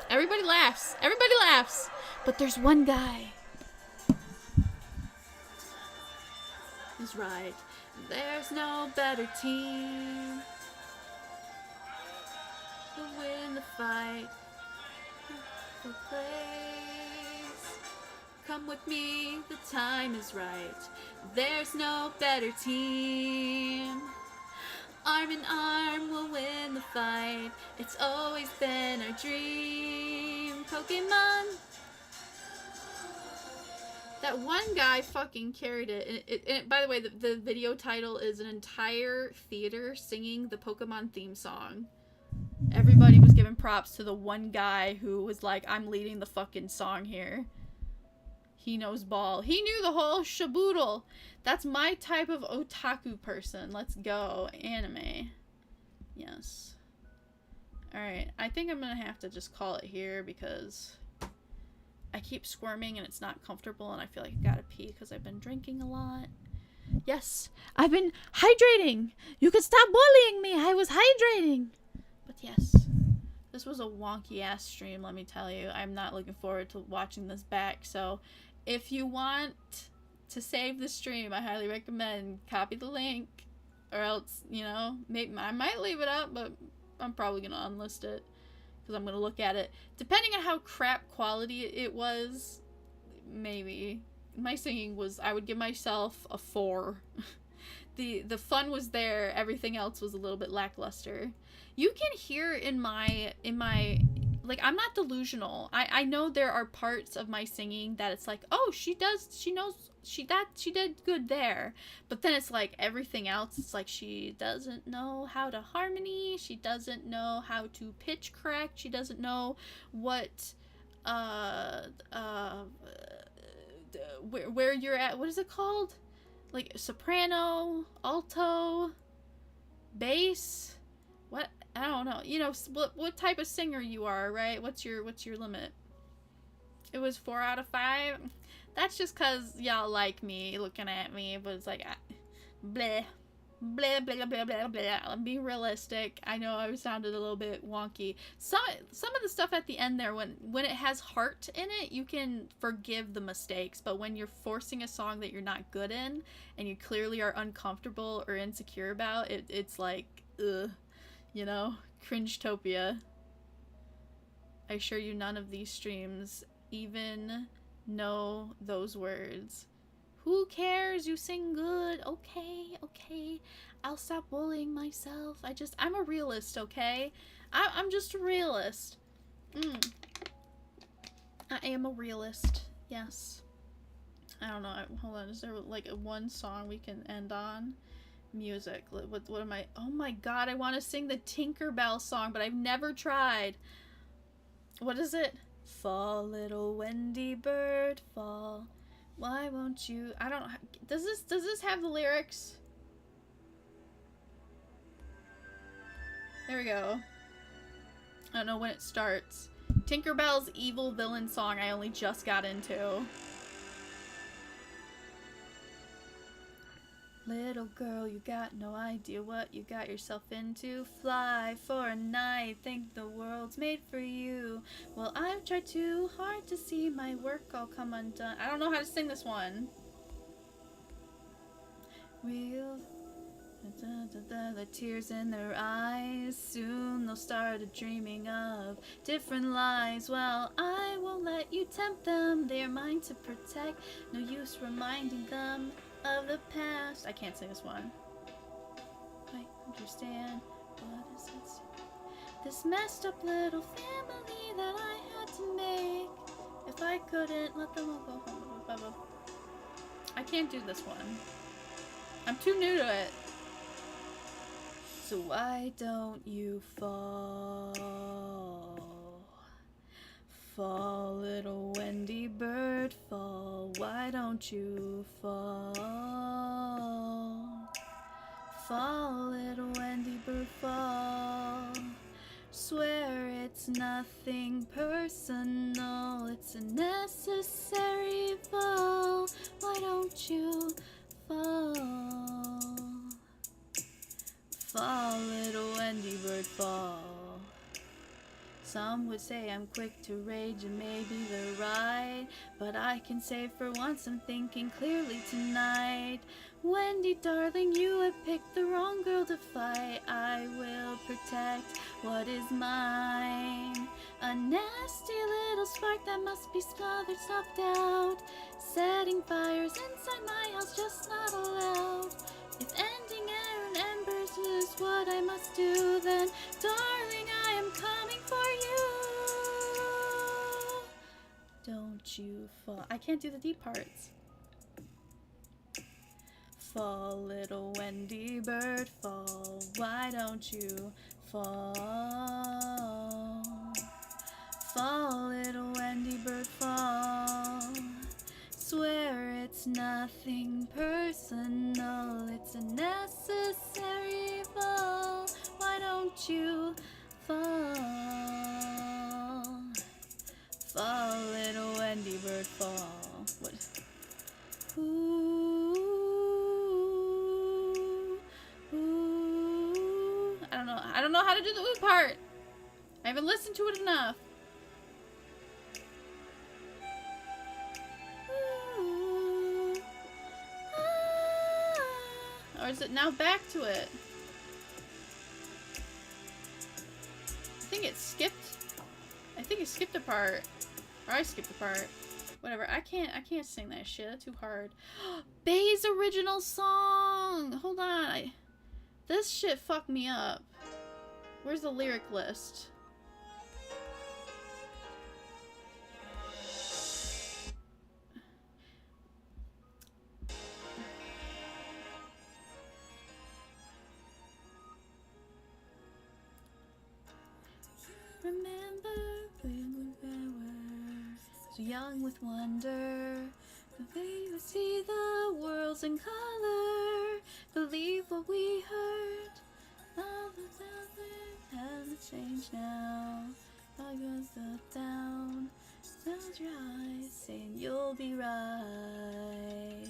Everybody laughs. Everybody laughs. But there's one guy. He's right. There's no better team to win the fight. The place. Come with me, the time is right. There's no better team. Arm in arm, we'll win the fight. It's always been our dream. Pokemon. That one guy fucking carried it. And by the way, the video title is an entire theater singing the Pokemon theme song. Everybody was giving props to the one guy who was like, I'm leading the fucking song here. He knows ball. He knew the whole shaboodle. That's my type of otaku person. Let's go. Anime. Yes. Alright. I think I'm gonna have to just call it here because I keep squirming and it's not comfortable and I feel like I gotta pee because I've been drinking a lot. Yes. I've been hydrating. You can stop bullying me. I was hydrating. But yes. This was a wonky ass stream, let me tell you. I'm not looking forward to watching this back, so if you want to save the stream, I highly recommend copy the link, or else, you know, maybe I might leave it up, but I'm probably gonna unlist it because I'm gonna look at it. Depending on how crap quality it was, maybe. My singing was, I would give myself a 4. The fun was there, everything else was a little bit lackluster. You can hear in my like, I'm not delusional. I know there are parts of my singing that it's like, oh, she did good there. But then it's like everything else, it's like she doesn't know how to harmony, she doesn't know how to pitch correct, she doesn't know what where you're at, what is it called? Like soprano, alto, bass, what? I don't know. You know what type of singer you are, right? What's your limit? It was 4 out of 5. That's just cause y'all like me looking at me, but it's like bleh, bleh, blah, blah, blah, blah. I'm being realistic. I know I sounded a little bit wonky. Some of the stuff at the end there, when it has heart in it, you can forgive the mistakes. But when you're forcing a song that you're not good in, and you clearly are uncomfortable or insecure about, it's like, ugh, you know, cringe-topia. I assure you, none of these streams even know those words. Who cares? You sing good. Okay. I'll stop bullying myself. I'm a realist, okay? I'm just a realist. I am a realist. Yes. I don't know. Hold on. Is there like one song we can end on? Music. What am I? Oh my god, I want to sing the Tinkerbell song, but I've never tried. What is it? Fall, little Wendy bird, fall. Why won't you? I don't know. Does this have the lyrics? There we go. I don't know when it starts. Tinkerbell's evil villain song I only just got into. Little girl, you got no idea what you got yourself into. Fly for a night, think the world's made for you. Well, I've tried too hard to see my work all come undone. I don't know how to sing this one. Real. The tears in their eyes. Soon they'll start dreaming of different lies. Well, I won't let you tempt them. They are mine to protect. No use reminding them of the past. I can't sing this one. I understand. What is it? This messed up little family that I had to make. If I couldn't let them all go home. I can't do this one. I'm too new to it. So why don't you fall? Fall, little Wendy bird, fall. Why don't you fall? Fall, little Wendy bird, fall. Swear it's nothing personal, it's a necessary fall. Why don't you fall? Fall, little Wendy bird, fall. Some would say I'm quick to rage and maybe they're right, but I can say for once I'm thinking clearly tonight. Wendy, darling, you have picked the wrong girl to fight. I will protect what is mine. A nasty little spark that must be smothered, snuffed out. Setting fires inside my house, just not allowed. If ending air and embers is what I must do, then, darling, I am coming for you. Don't you fall. I can't do the deep parts. Fall, little Wendy bird, fall. Why don't you fall? Fall, little Wendy bird, fall. Swear it's nothing personal, it's a necessary fall. Why don't you fall? Fall, little Wendy bird, fall. What? Ooh, ooh. I don't know how to do the ooh part. I haven't listened to it enough. Or is it now back to it? I think it skipped. I think it skipped a part. Or I skipped a part. Whatever. I can't sing that shit. That's too hard. Bay's original song! Hold on. This shit fucked me up. Where's the lyric list? Remember when we were so young with wonder, the way we see the worlds in color, believe what we heard. All the things hasn't changed now. All goes down. Close your eyes, saying you'll be right.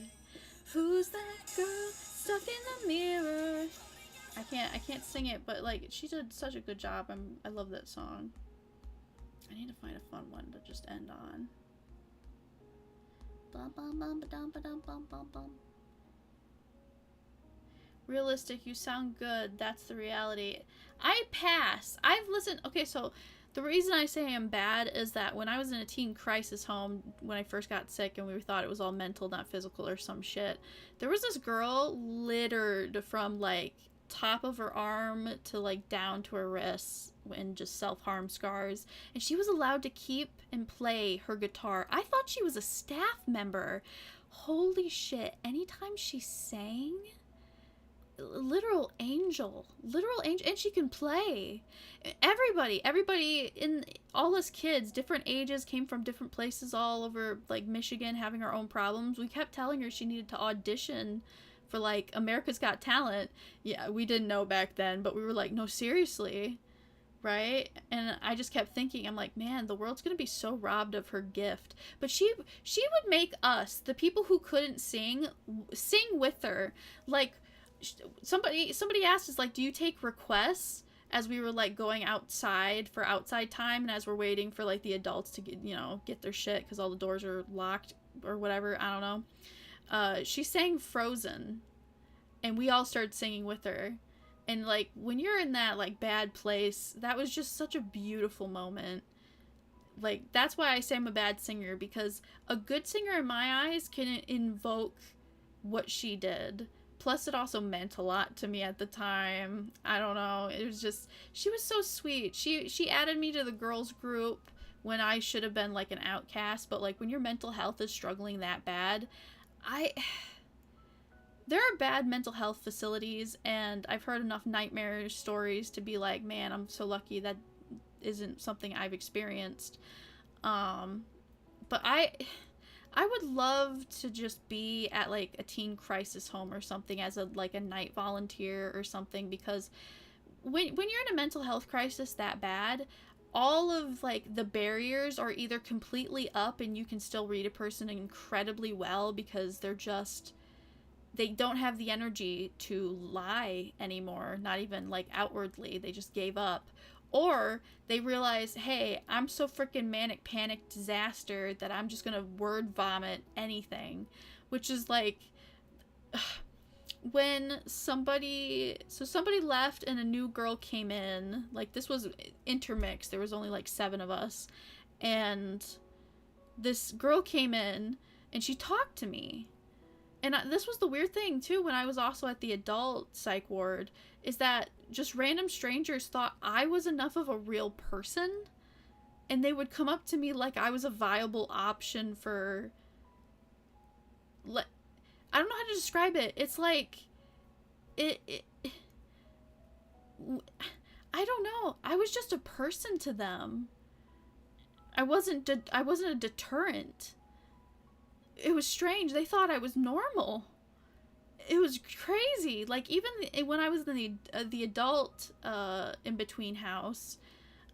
Who's that girl stuck in the mirror? I can't sing it, but like she did such a good job. I love that song. I need to find a fun one to just end on. Bum, bum, bum, ba-dum, ba-dum, bum, bum, bum. Realistic, you sound good. That's the reality. I pass. I've listened. Okay, so the reason I say I'm bad is that when I was in a teen crisis home, when I first got sick and we thought it was all mental, not physical or some shit, there was this girl littered from like top of her arm to like down to her wrists and just self-harm scars, and she was allowed to keep and play her guitar. I thought she was a staff member. Holy shit, anytime she sang, literal angel, and she can play. Everybody in all us kids, different ages, came from different places all over like Michigan, having our own problems. We kept telling her she needed to audition for like America's Got Talent. Yeah, we didn't know back then, but we were like, no, seriously, right? And I just kept thinking, I'm like, man, the world's gonna be so robbed of her gift. But she would make us, the people who couldn't sing with her. Like, somebody asked us, like, do you take requests, as we were like going outside for outside time, and as we're waiting for like the adults to get their shit because all the doors are locked or whatever, I don't know. She sang Frozen, and we all started singing with her. And like, when you're in that like bad place, that was just such a beautiful moment. Like, that's why I say I'm a bad singer, because a good singer in my eyes can invoke what she did. Plus, it also meant a lot to me at the time. I don't know. It was just, she was so sweet. She added me to the girls group when I should have been like an outcast. But like, when your mental health is struggling that bad, there are bad mental health facilities, and I've heard enough nightmare stories to be like, man, I'm so lucky that isn't something I've experienced. But I would love to just be at like a teen crisis home or something as a night volunteer or something, because when you're in a mental health crisis that bad, all of like the barriers are either completely up and you can still read a person incredibly well because they don't have the energy to lie anymore, not even like outwardly, they just gave up. Or they realize, hey, I'm so freaking manic panic disaster that I'm just gonna word vomit anything. Which is like, when somebody left and a new girl came in, like, this was intermixed, there was only like 7 of us, and this girl came in and she talked to me. And this was the weird thing, too, when I was also at the adult psych ward, is that just random strangers thought I was enough of a real person, and they would come up to me like I was a viable option for... I don't know how to describe it. It's like... I don't know. I was just a person to them. I wasn't a deterrent. It was strange. They thought I was normal. It was crazy. Like, even when I was in the adult in-between house,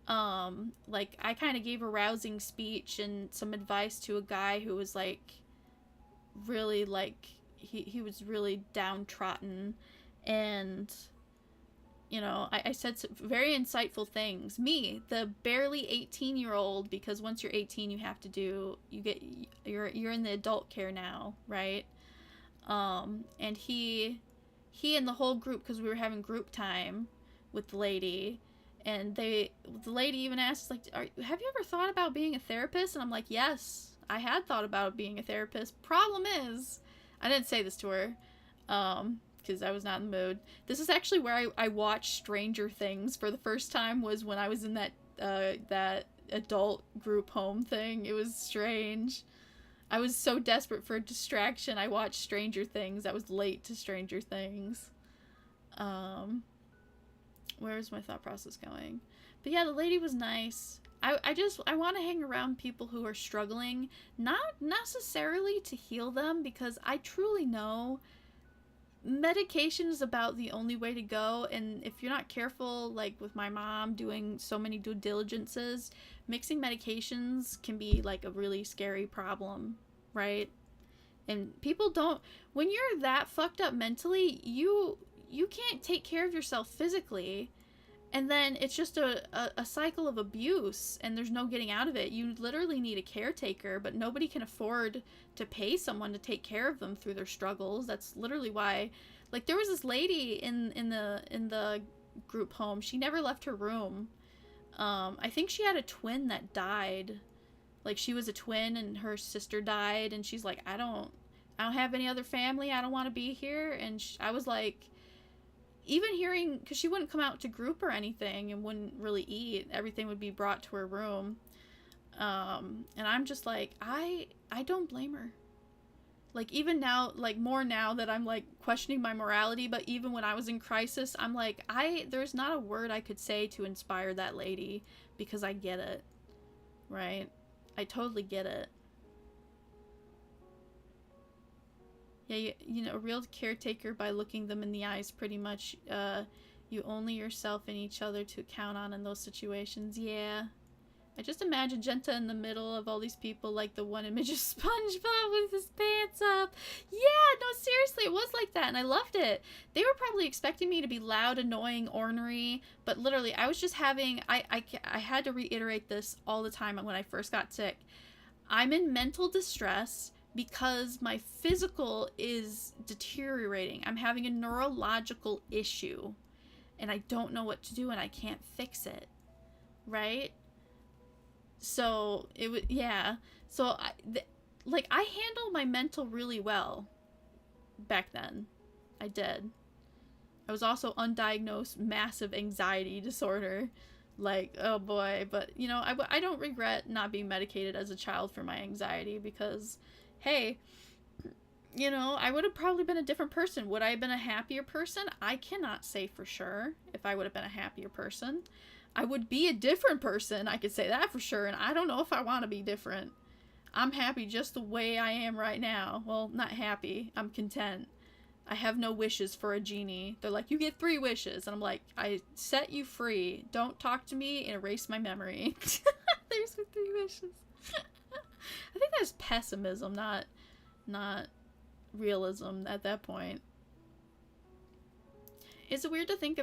like, I kind of gave a rousing speech and some advice to a guy who was like really like he was really downtrodden, and I said some very insightful things. Me, the barely 18-year-old, because once you're 18, you're in the adult care now, right? And he and the whole group, because we were having group time with the lady, and the lady even asked, like, have you ever thought about being a therapist? And I'm like, yes, I had thought about being a therapist. Problem is, I didn't say this to her, because I was not in the mood. This is actually where I watched Stranger Things for the first time, was when I was in that adult group home thing. It was strange. I was so desperate for a distraction, I watched Stranger Things. I was late to Stranger Things. Where is my thought process going? But yeah, the lady was nice. I want to hang around people who are struggling, not necessarily to heal them, because I truly know medication is about the only way to go, and if you're not careful, like with my mom doing so many due diligences, mixing medications can be like a really scary problem, right? And people don't, when you're that fucked up mentally, you can't take care of yourself physically, and then it's just a cycle of abuse, and there's no getting out of it. You literally need a caretaker, but nobody can afford to pay someone to take care of them through their struggles. That's literally why, like, there was this lady in the group home. She never left her room. I think she had a twin that died. Like, she was a twin and her sister died, and she's like, I don't have any other family. I don't want to be here. And I was like, even hearing, because she wouldn't come out to group or anything and wouldn't really eat, everything would be brought to her room. And I'm just like, I don't blame her. Like, even now, like, more now that I'm, like, questioning my morality, but even when I was in crisis, I'm like, there's not a word I could say to inspire that lady, because I get it, right? I totally get it. Yeah, you know, a real caretaker by looking them in the eyes, pretty much. You only yourself and each other to count on in those situations. Yeah. I just imagine Jenta in the middle of all these people, like the one image of SpongeBob with his pants up. Yeah, no, seriously, it was like that, and I loved it. They were probably expecting me to be loud, annoying, ornery, but literally, I was just having, I had to reiterate this all the time when I first got sick. I'm in mental distress because my physical is deteriorating. I'm having a neurological issue, and I don't know what to do, and I can't fix it, right? So it was, yeah. So I handled my mental really well back then. I did. I was also undiagnosed massive anxiety disorder. Like, oh boy. But, you know, I don't regret not being medicated as a child for my anxiety, because, hey, you know, I would have probably been a different person. Would I have been a happier person? I cannot say for sure if I would have been a happier person. I would be a different person, I could say that for sure, and I don't know if I want to be different. I'm happy just the way I am right now. Well, not happy. I'm content. I have no wishes for a genie. They're like, you get 3 wishes. And I'm like, I set you free. Don't talk to me and erase my memory. There's my 3 wishes. I think that's pessimism, not realism at that point. Is it weird to think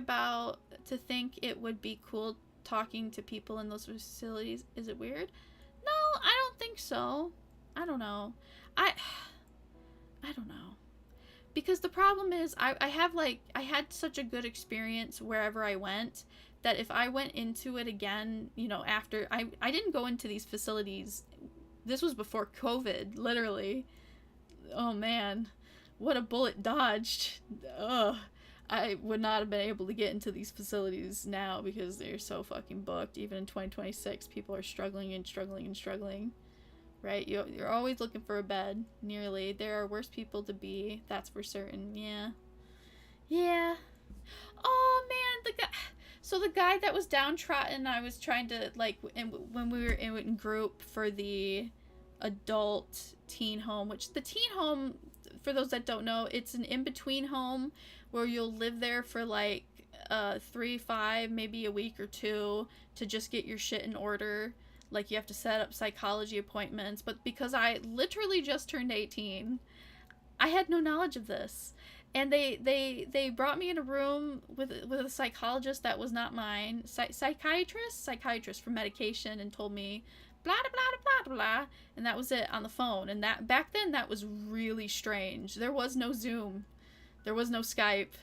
it would be cool talking to people in those facilities? Is it weird? No, I don't think so. I don't know. I don't know. Because the problem is, I had such a good experience wherever I went, that if I went into it again, you know, after, I didn't go into these facilities. This was before COVID, literally. Oh man, what a bullet dodged. Ugh. I would not have been able to get into these facilities now because they're so fucking booked. Even in 2026, people are struggling and struggling and struggling. Right? You're always looking for a bed, nearly. There are worse people to be, that's for certain. Yeah. Yeah. Oh, man, the guy that was downtrodden, I was trying to, like, when we were in group for the adult teen home, which the teen home, for those that don't know, it's an in-between home where you'll live there for like 3, 5, maybe a week or 2 to just get your shit in order. Like, you have to set up psychology appointments. But because I literally just turned 18, I had no knowledge of this. And they brought me in a room with a psychologist that was not mine. Psychiatrist for medication, and told me blah blah blah blah blah, and that was it on the phone. And that back then, that was really strange. There was no Zoom. There was no Skype.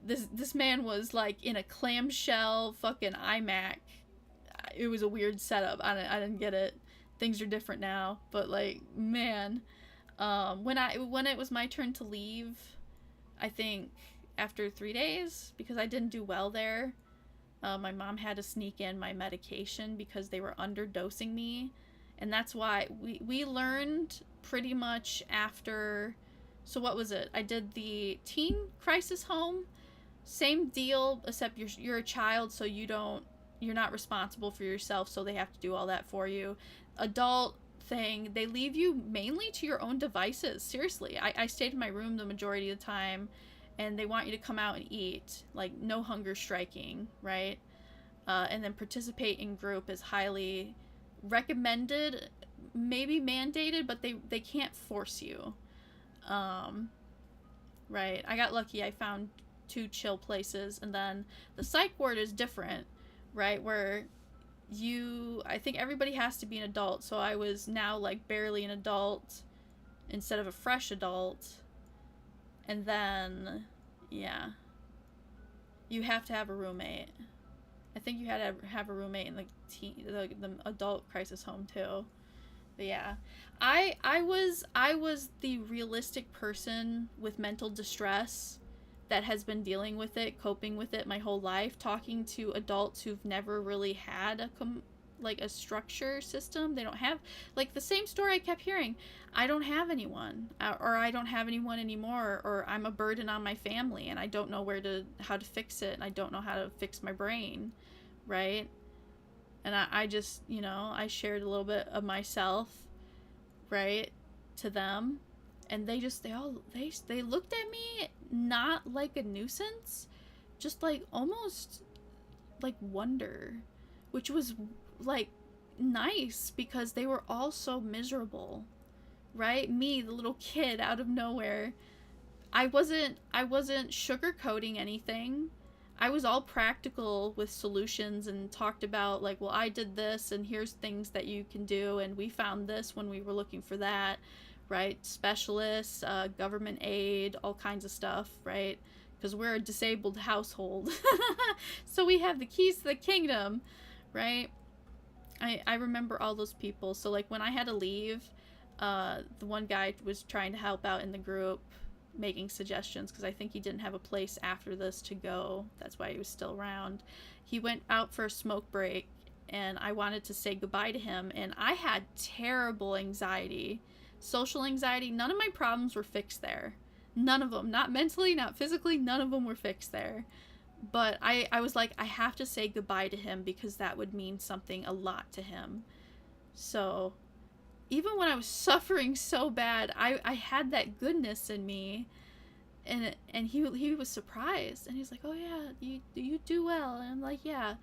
This man was like in a clamshell fucking iMac. It was a weird setup. I didn't get it. Things are different now, but like, man, when it was my turn to leave, I think after 3 days, because I didn't do well there, my mom had to sneak in my medication because they were underdosing me, and that's why we learned pretty much after. So what was it? I did the teen crisis home, same deal, except you're a child, so you're not responsible for yourself, so they have to do all that for you. Adult thing, they leave you mainly to your own devices. Seriously, I stayed in my room the majority of the time, and they want you to come out and eat, like no hunger striking, right? And then participate in group is highly recommended, maybe mandated, but they can't force you. Right, I got lucky. I found 2 chill places, and then the psych ward is different, right, where I think everybody has to be an adult, so I was now like barely an adult instead of a fresh adult. And then, yeah, you have to have a roommate. I think you had to have a roommate in the adult crisis home too. But yeah, I was the realistic person with mental distress that has been dealing with it, coping with it my whole life, talking to adults who've never really had a structure system. They don't have, like, the same story I kept hearing. I don't have anyone, or I don't have anyone anymore, or I'm a burden on my family and I don't know how to fix it, and I don't know how to fix my brain, right? And I just, I shared a little bit of myself, right, to them, and they looked at me not like a nuisance, just like almost like wonder, which was like nice because they were all so miserable, right? Me, the little kid out of nowhere. I wasn't sugarcoating anything. I was all practical with solutions and talked about, like, well, I did this and here's things that you can do, and we found this when we were looking for that, right? Specialists, government aid, all kinds of stuff, right? Because we're a disabled household. So we have the keys to the kingdom, right? I remember all those people. So, like, when I had to leave, the one guy was trying to help out in the group, making suggestions, because I think he didn't have a place after this to go. That's why he was still around. He went out for a smoke break, and I wanted to say goodbye to him, and I had terrible anxiety, social anxiety. None of my problems were fixed there. None of them. Not mentally, not physically, none of them were fixed there. But I was like, I have to say goodbye to him because that would mean something a lot to him. So even when I was suffering so bad, I had that goodness in me, and he was surprised, and he's like, oh yeah, you do well. And I'm like, yeah.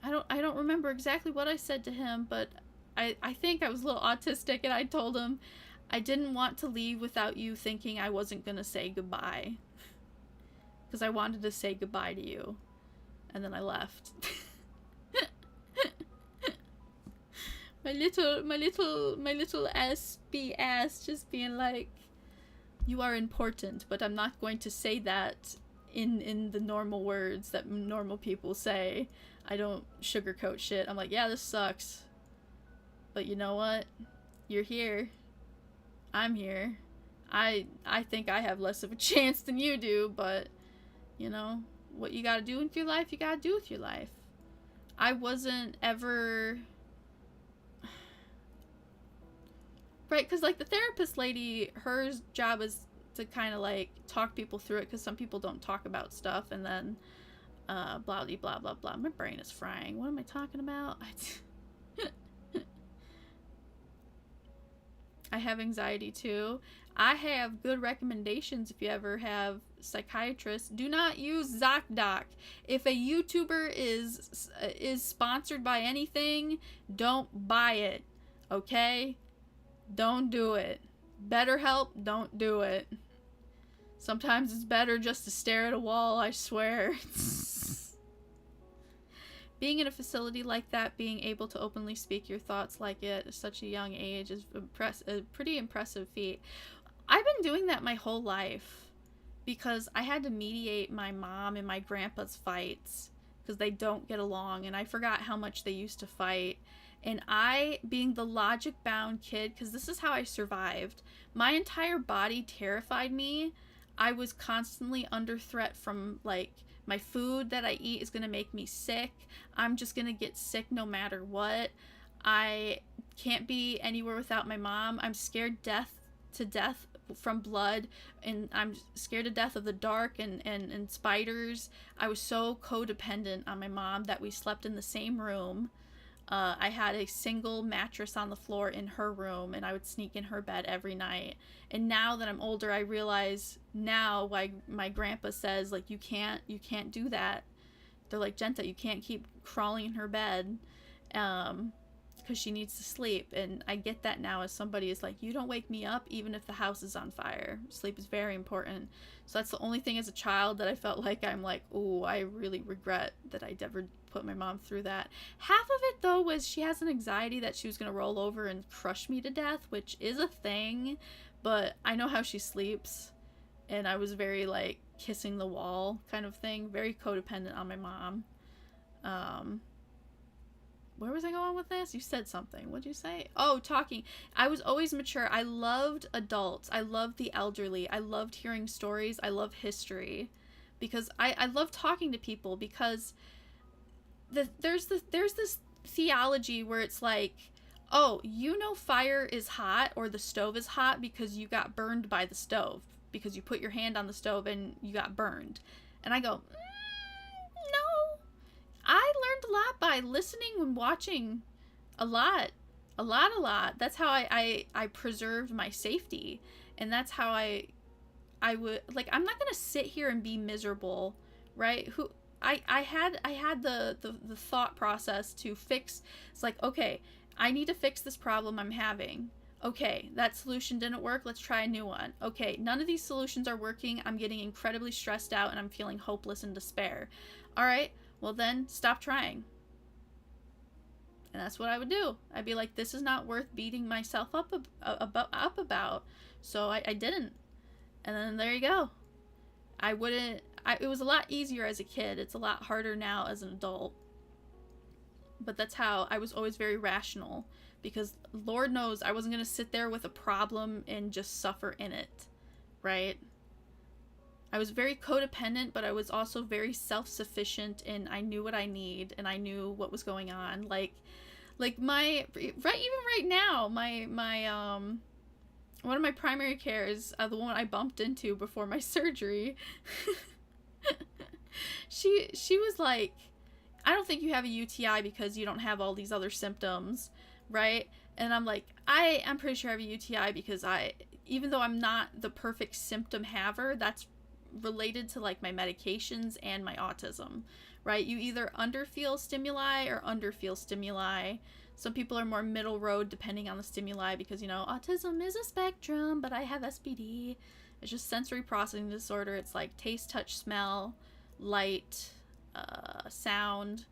I don't remember exactly what I said to him, but I think I was a little autistic, and I told him I didn't want to leave without you thinking I wasn't gonna say goodbye, because I wanted to say goodbye to you. And then I left. my little SB ass just being like, you are important, but I'm not going to say that in the normal words that normal people say. I don't sugarcoat shit. I'm like, yeah, this sucks, but you know what? You're here. I'm here. I think I have less of a chance than you do, but what you gotta do with your life, you gotta do with your life. I wasn't ever... Right, because, like, the therapist lady, her job is to kind of, like, talk people through it, because some people don't talk about stuff, and then, blah, blah, blah, blah, blah. My brain is frying. What am I talking about? I have anxiety, too. I have good recommendations if you ever have psychiatrists. Do not use ZocDoc. If a YouTuber is sponsored by anything, don't buy it, okay? Don't do it. BetterHelp, don't do it. Sometimes it's better just to stare at a wall, I swear. Being in a facility like that, being able to openly speak your thoughts like it at such a young age is a pretty impressive feat. I've been doing that my whole life because I had to mediate my mom and my grandpa's fights because they don't get along, and I forgot how much they used to fight. And I, being the logic-bound kid, because this is how I survived, my entire body terrified me. I was constantly under threat from, like, my food that I eat is going to make me sick. I'm just going to get sick no matter what. I can't be anywhere without my mom. I'm scared to death from blood, and I'm scared to death of the dark and spiders. I was so codependent on my mom that we slept in the same room. I had a single mattress on the floor in her room, and I would sneak in her bed every night. And now that I'm older, I realize now why my grandpa says, like, you can't do that. They're like, Jenta, you can't keep crawling in her bed, because she needs to sleep. And I get that now as somebody is like, you don't wake me up even if the house is on fire. Sleep is very important. So that's the only thing as a child that I felt like I'm like, oh, I really regret that I never put my mom through that. Half of it, though, was she has an anxiety that she was going to roll over and crush me to death, which is a thing, but I know how she sleeps, and I was very, like, kissing the wall kind of thing, very codependent on my mom. where was I going with this? You said something. What'd you say? Oh, talking. I was always mature. I loved adults. I loved the elderly. I loved hearing stories. I love history. Because I love talking to people, because there's this theology where it's like, oh, you know fire is hot or the stove is hot because you got burned by the stove. Because you put your hand on the stove and you got burned. And I go, no. I learned a lot by listening and watching a lot. That's how I preserved my safety. And that's how I would, like, I'm not gonna sit here and be miserable, right? I had the thought process to fix. It's like, okay, I need to fix this problem I'm having. Okay, that solution didn't work. Let's try a new one. Okay, none of these solutions are working. I'm getting incredibly stressed out and I'm feeling hopeless and despair. All right, well then stop trying. And that's what I would do. I'd be like, this is not worth beating myself up about. So I didn't. And then there you go. It was a lot easier as a kid. It's a lot harder now as an adult. But that's how I was always very rational. Because Lord knows I wasn't going to sit there with a problem and just suffer in it. Right? I was very codependent, but I was also very self-sufficient, and I knew what I need, and I knew what was going on. Like even right now, my one of my primary cares, the one I bumped into before my surgery, she was like, I don't think you have a UTI because you don't have all these other symptoms, right? And I'm like, I'm pretty sure I have a UTI because even though I'm not the perfect symptom haver, that's related to like my medications and my autism, right? You either underfeel stimuli or underfeel stimuli. Some people are more middle road depending on the stimuli because, you know, autism is a spectrum, but I have SPD. It's just sensory processing disorder. It's like taste, touch, smell, light, sound.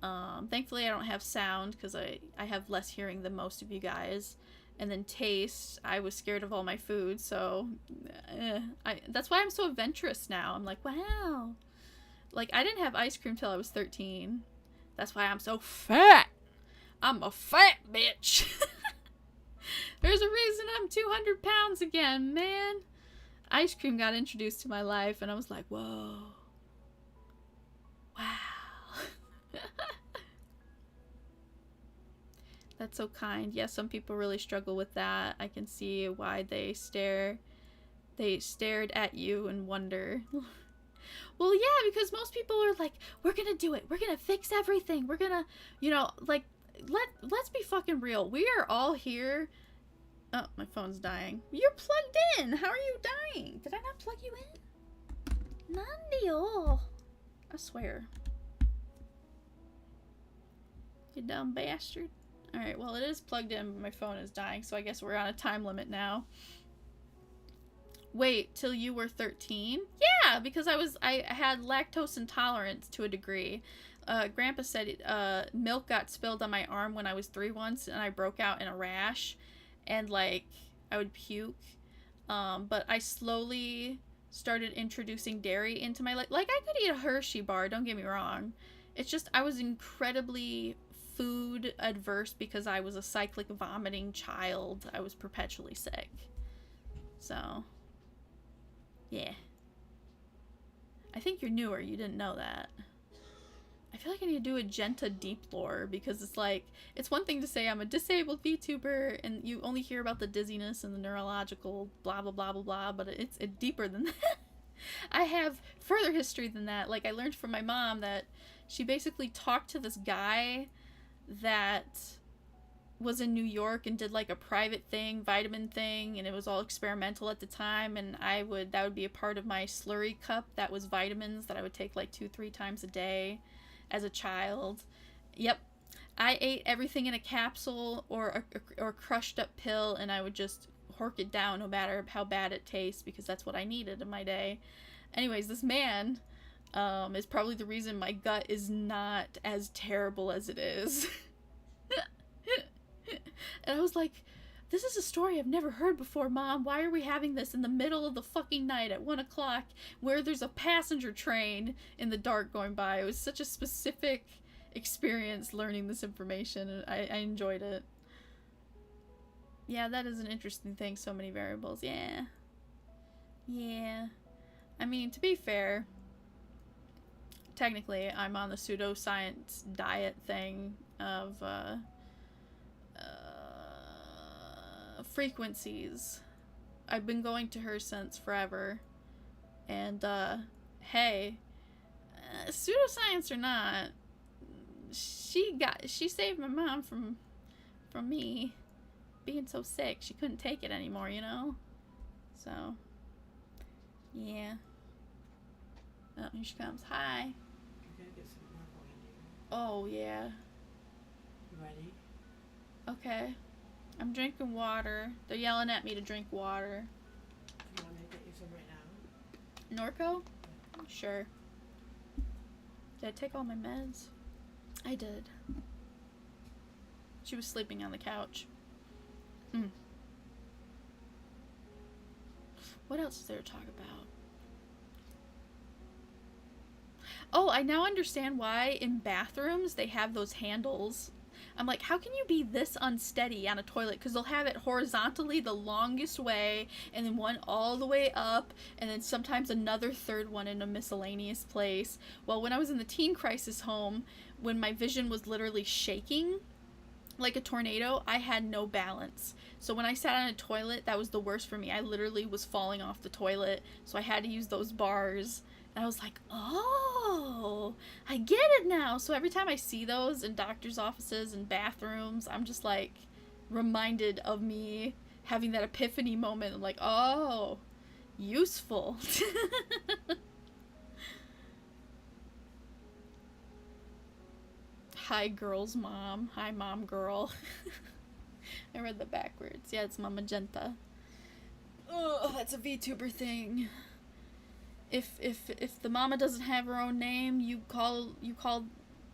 Thankfully I don't have sound because I have less hearing than most of you guys. And then taste, I was scared of all my food, so that's why I'm so adventurous now. I'm like, wow. Like, I didn't have ice cream till I was 13. That's why I'm so fat. I'm a fat bitch. There's a reason I'm 200 pounds again, man. Ice cream got introduced to my life, and I was like, whoa. Wow. That's so kind. Yeah, some people really struggle with that. I can see why they stared at you and wonder. Well, yeah, because most people are like, we're gonna do it. We're gonna fix everything. We're gonna, you know, like, let's be fucking real. We are all here. Oh, my phone's dying. You're plugged in. How are you dying? Did I not plug you in? Nandio. I swear. You dumb bastard. Alright, well, it is plugged in, but my phone is dying, so I guess we're on a time limit now. Wait, till you were 13? Yeah, because I had lactose intolerance to a degree. Grandpa said milk got spilled on my arm when I was 3 once, and I broke out in a rash, and, like, I would puke. But I slowly started introducing dairy into my life. Like, I could eat a Hershey bar, don't get me wrong. It's just, I was incredibly food adverse because I was a cyclic vomiting child. I was perpetually sick. So, yeah. I think you're newer. You didn't know that. I feel like I need to do a Jenta deep lore because it's like, it's one thing to say I'm a disabled VTuber and you only hear about the dizziness and the neurological blah blah blah blah blah, but it's deeper than that. I have further history than that. Like, I learned from my mom that she basically talked to this guy that was in New York and did like a private thing, vitamin thing, and it was all experimental at the time, and that would be a part of my slurry cup that was vitamins that I would take like 2-3 times a day as a child. Yep. I ate everything in a capsule or crushed up pill, and I would just hork it down no matter how bad it tastes because that's what I needed in my day. Anyways, this man is probably the reason my gut is not as terrible as it is. And I was like, this is a story I've never heard before, Mom. Why are we having this in the middle of the fucking night at 1 o'clock where there's a passenger train in the dark going by? It was such a specific experience learning this information, and I enjoyed it. Yeah, that is an interesting thing. So many variables. Yeah. Yeah. I mean, to be fair, technically, I'm on the pseudoscience diet thing of frequencies. I've been going to her since forever. And, hey, pseudoscience or not, she saved my mom from me being so sick. She couldn't take it anymore, you know? So, yeah. Oh, here she comes. Hi. I'm gonna get some marble in here. Oh, yeah. You ready? Okay. I'm drinking water. They're yelling at me to drink water. You want me to get you some right now? Norco? Sure. Did I take all my meds? I did. She was sleeping on the couch. What else is there to talk about? Oh, I now understand why in bathrooms they have those handles. I'm like, how can you be this unsteady on a toilet? Because they'll have it horizontally the longest way, and then one all the way up, and then sometimes another third one in a miscellaneous place. Well, when I was in the teen crisis home, when my vision was literally shaking like a tornado, I had no balance. So when I sat on a toilet, that was the worst for me. I literally was falling off the toilet, so I had to use those bars. And I was like, oh, I get it now. So every time I see those in doctor's offices and bathrooms, I'm just like reminded of me having that epiphany moment. I'm like, oh, useful. Hi, girl's mom. Hi, mom, girl. I read that backwards. Yeah, it's Mama Jenta. Oh, that's a VTuber thing. If the mama doesn't have her own name, you call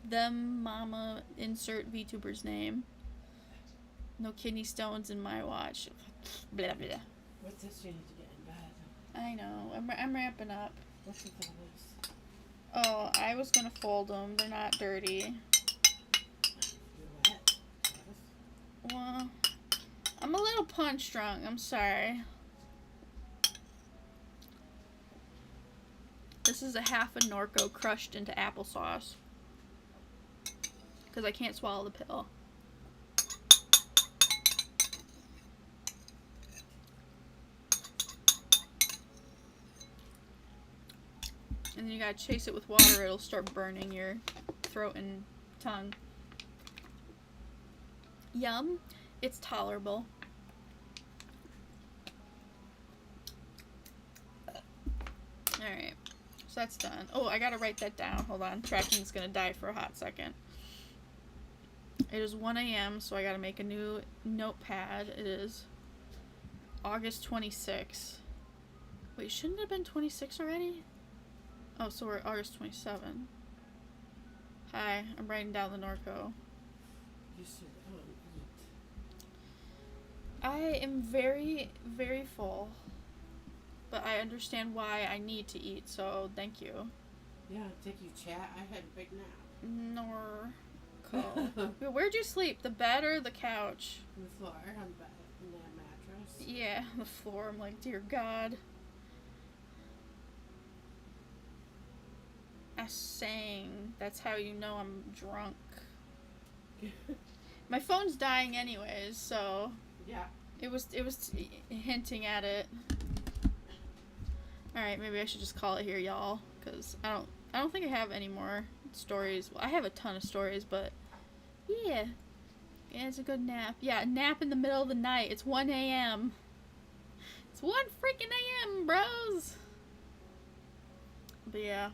them mama, insert VTuber's name. No kidney stones in my watch. Blah blah. What's this you need to get in bed? I know. I'm ramping up. What's the this? Oh, I was gonna fold them. They're not dirty. You're wet. Well, I'm a little punch drunk. I'm sorry. This is a half a Norco crushed into applesauce. Because I can't swallow the pill. And then you gotta chase it with water, it'll start burning your throat and tongue. Yum. It's tolerable. Alright. So that's done. Oh, I gotta write that down. Hold on. Tracking's gonna die for a hot second. It is 1 a.m., so I gotta make a new notepad. It is August 26th. Wait, shouldn't it have been 26 already? Oh, so we're August 27. Hi, I'm writing down the Norco. You should eat. I am very, very full. But I understand why I need to eat, so thank you. Yeah, take you chat. I had a big nap. Norco. Where'd you sleep? The bed or the couch? On the floor, on the bed, in that mattress. Yeah, the floor. I'm like, dear God. I sang. That's how you know I'm drunk. My phone's dying anyways, so Yeah. it was hinting at it. All right, maybe I should just call it here, y'all, because I don't think I have any more stories. Well, I have a ton of stories, but yeah, it's a good nap. Yeah, nap in the middle of the night. It's 1 a.m. It's 1 freaking a.m., bros. But yeah.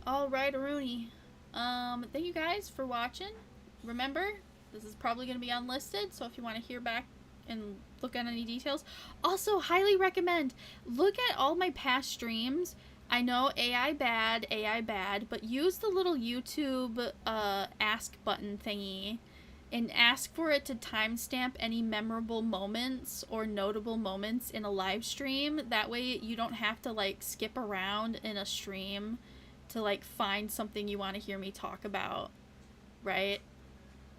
All right, Rooney. Thank you guys for watching. Remember, this is probably going to be unlisted, so if you want to hear back and look at any details. Also, highly recommend, look at all my past streams. I know AI bad, but use the little YouTube ask button thingy and ask for it to timestamp any memorable moments or notable moments in a live stream. That way you don't have to like skip around in a stream to like find something you want to hear me talk about, right?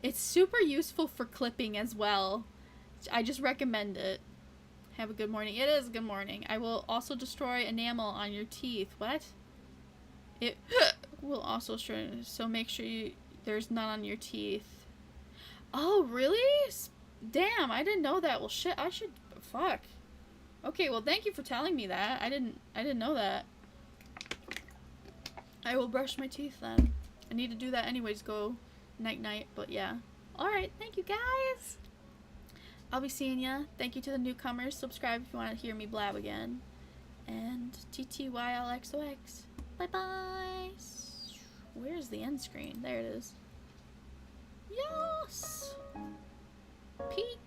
It's super useful for clipping as well. I just recommend it. Have a good morning. It is a good morning. I will also destroy enamel on your teeth. What? It will also destroy, so make sure there's none on your teeth. Oh, really? Damn, I didn't know that. Well, shit, I should... Fuck. Okay, well, thank you for telling me that. I didn't know that. I will brush my teeth then. I need to do that anyways, go night-night, but yeah. Alright, thank you, guys! I'll be seeing ya. Thank you to the newcomers. Subscribe if you want to hear me blab again. And TTYLXOX. Bye-bye! Where's the end screen? There it is. Yes! Peek!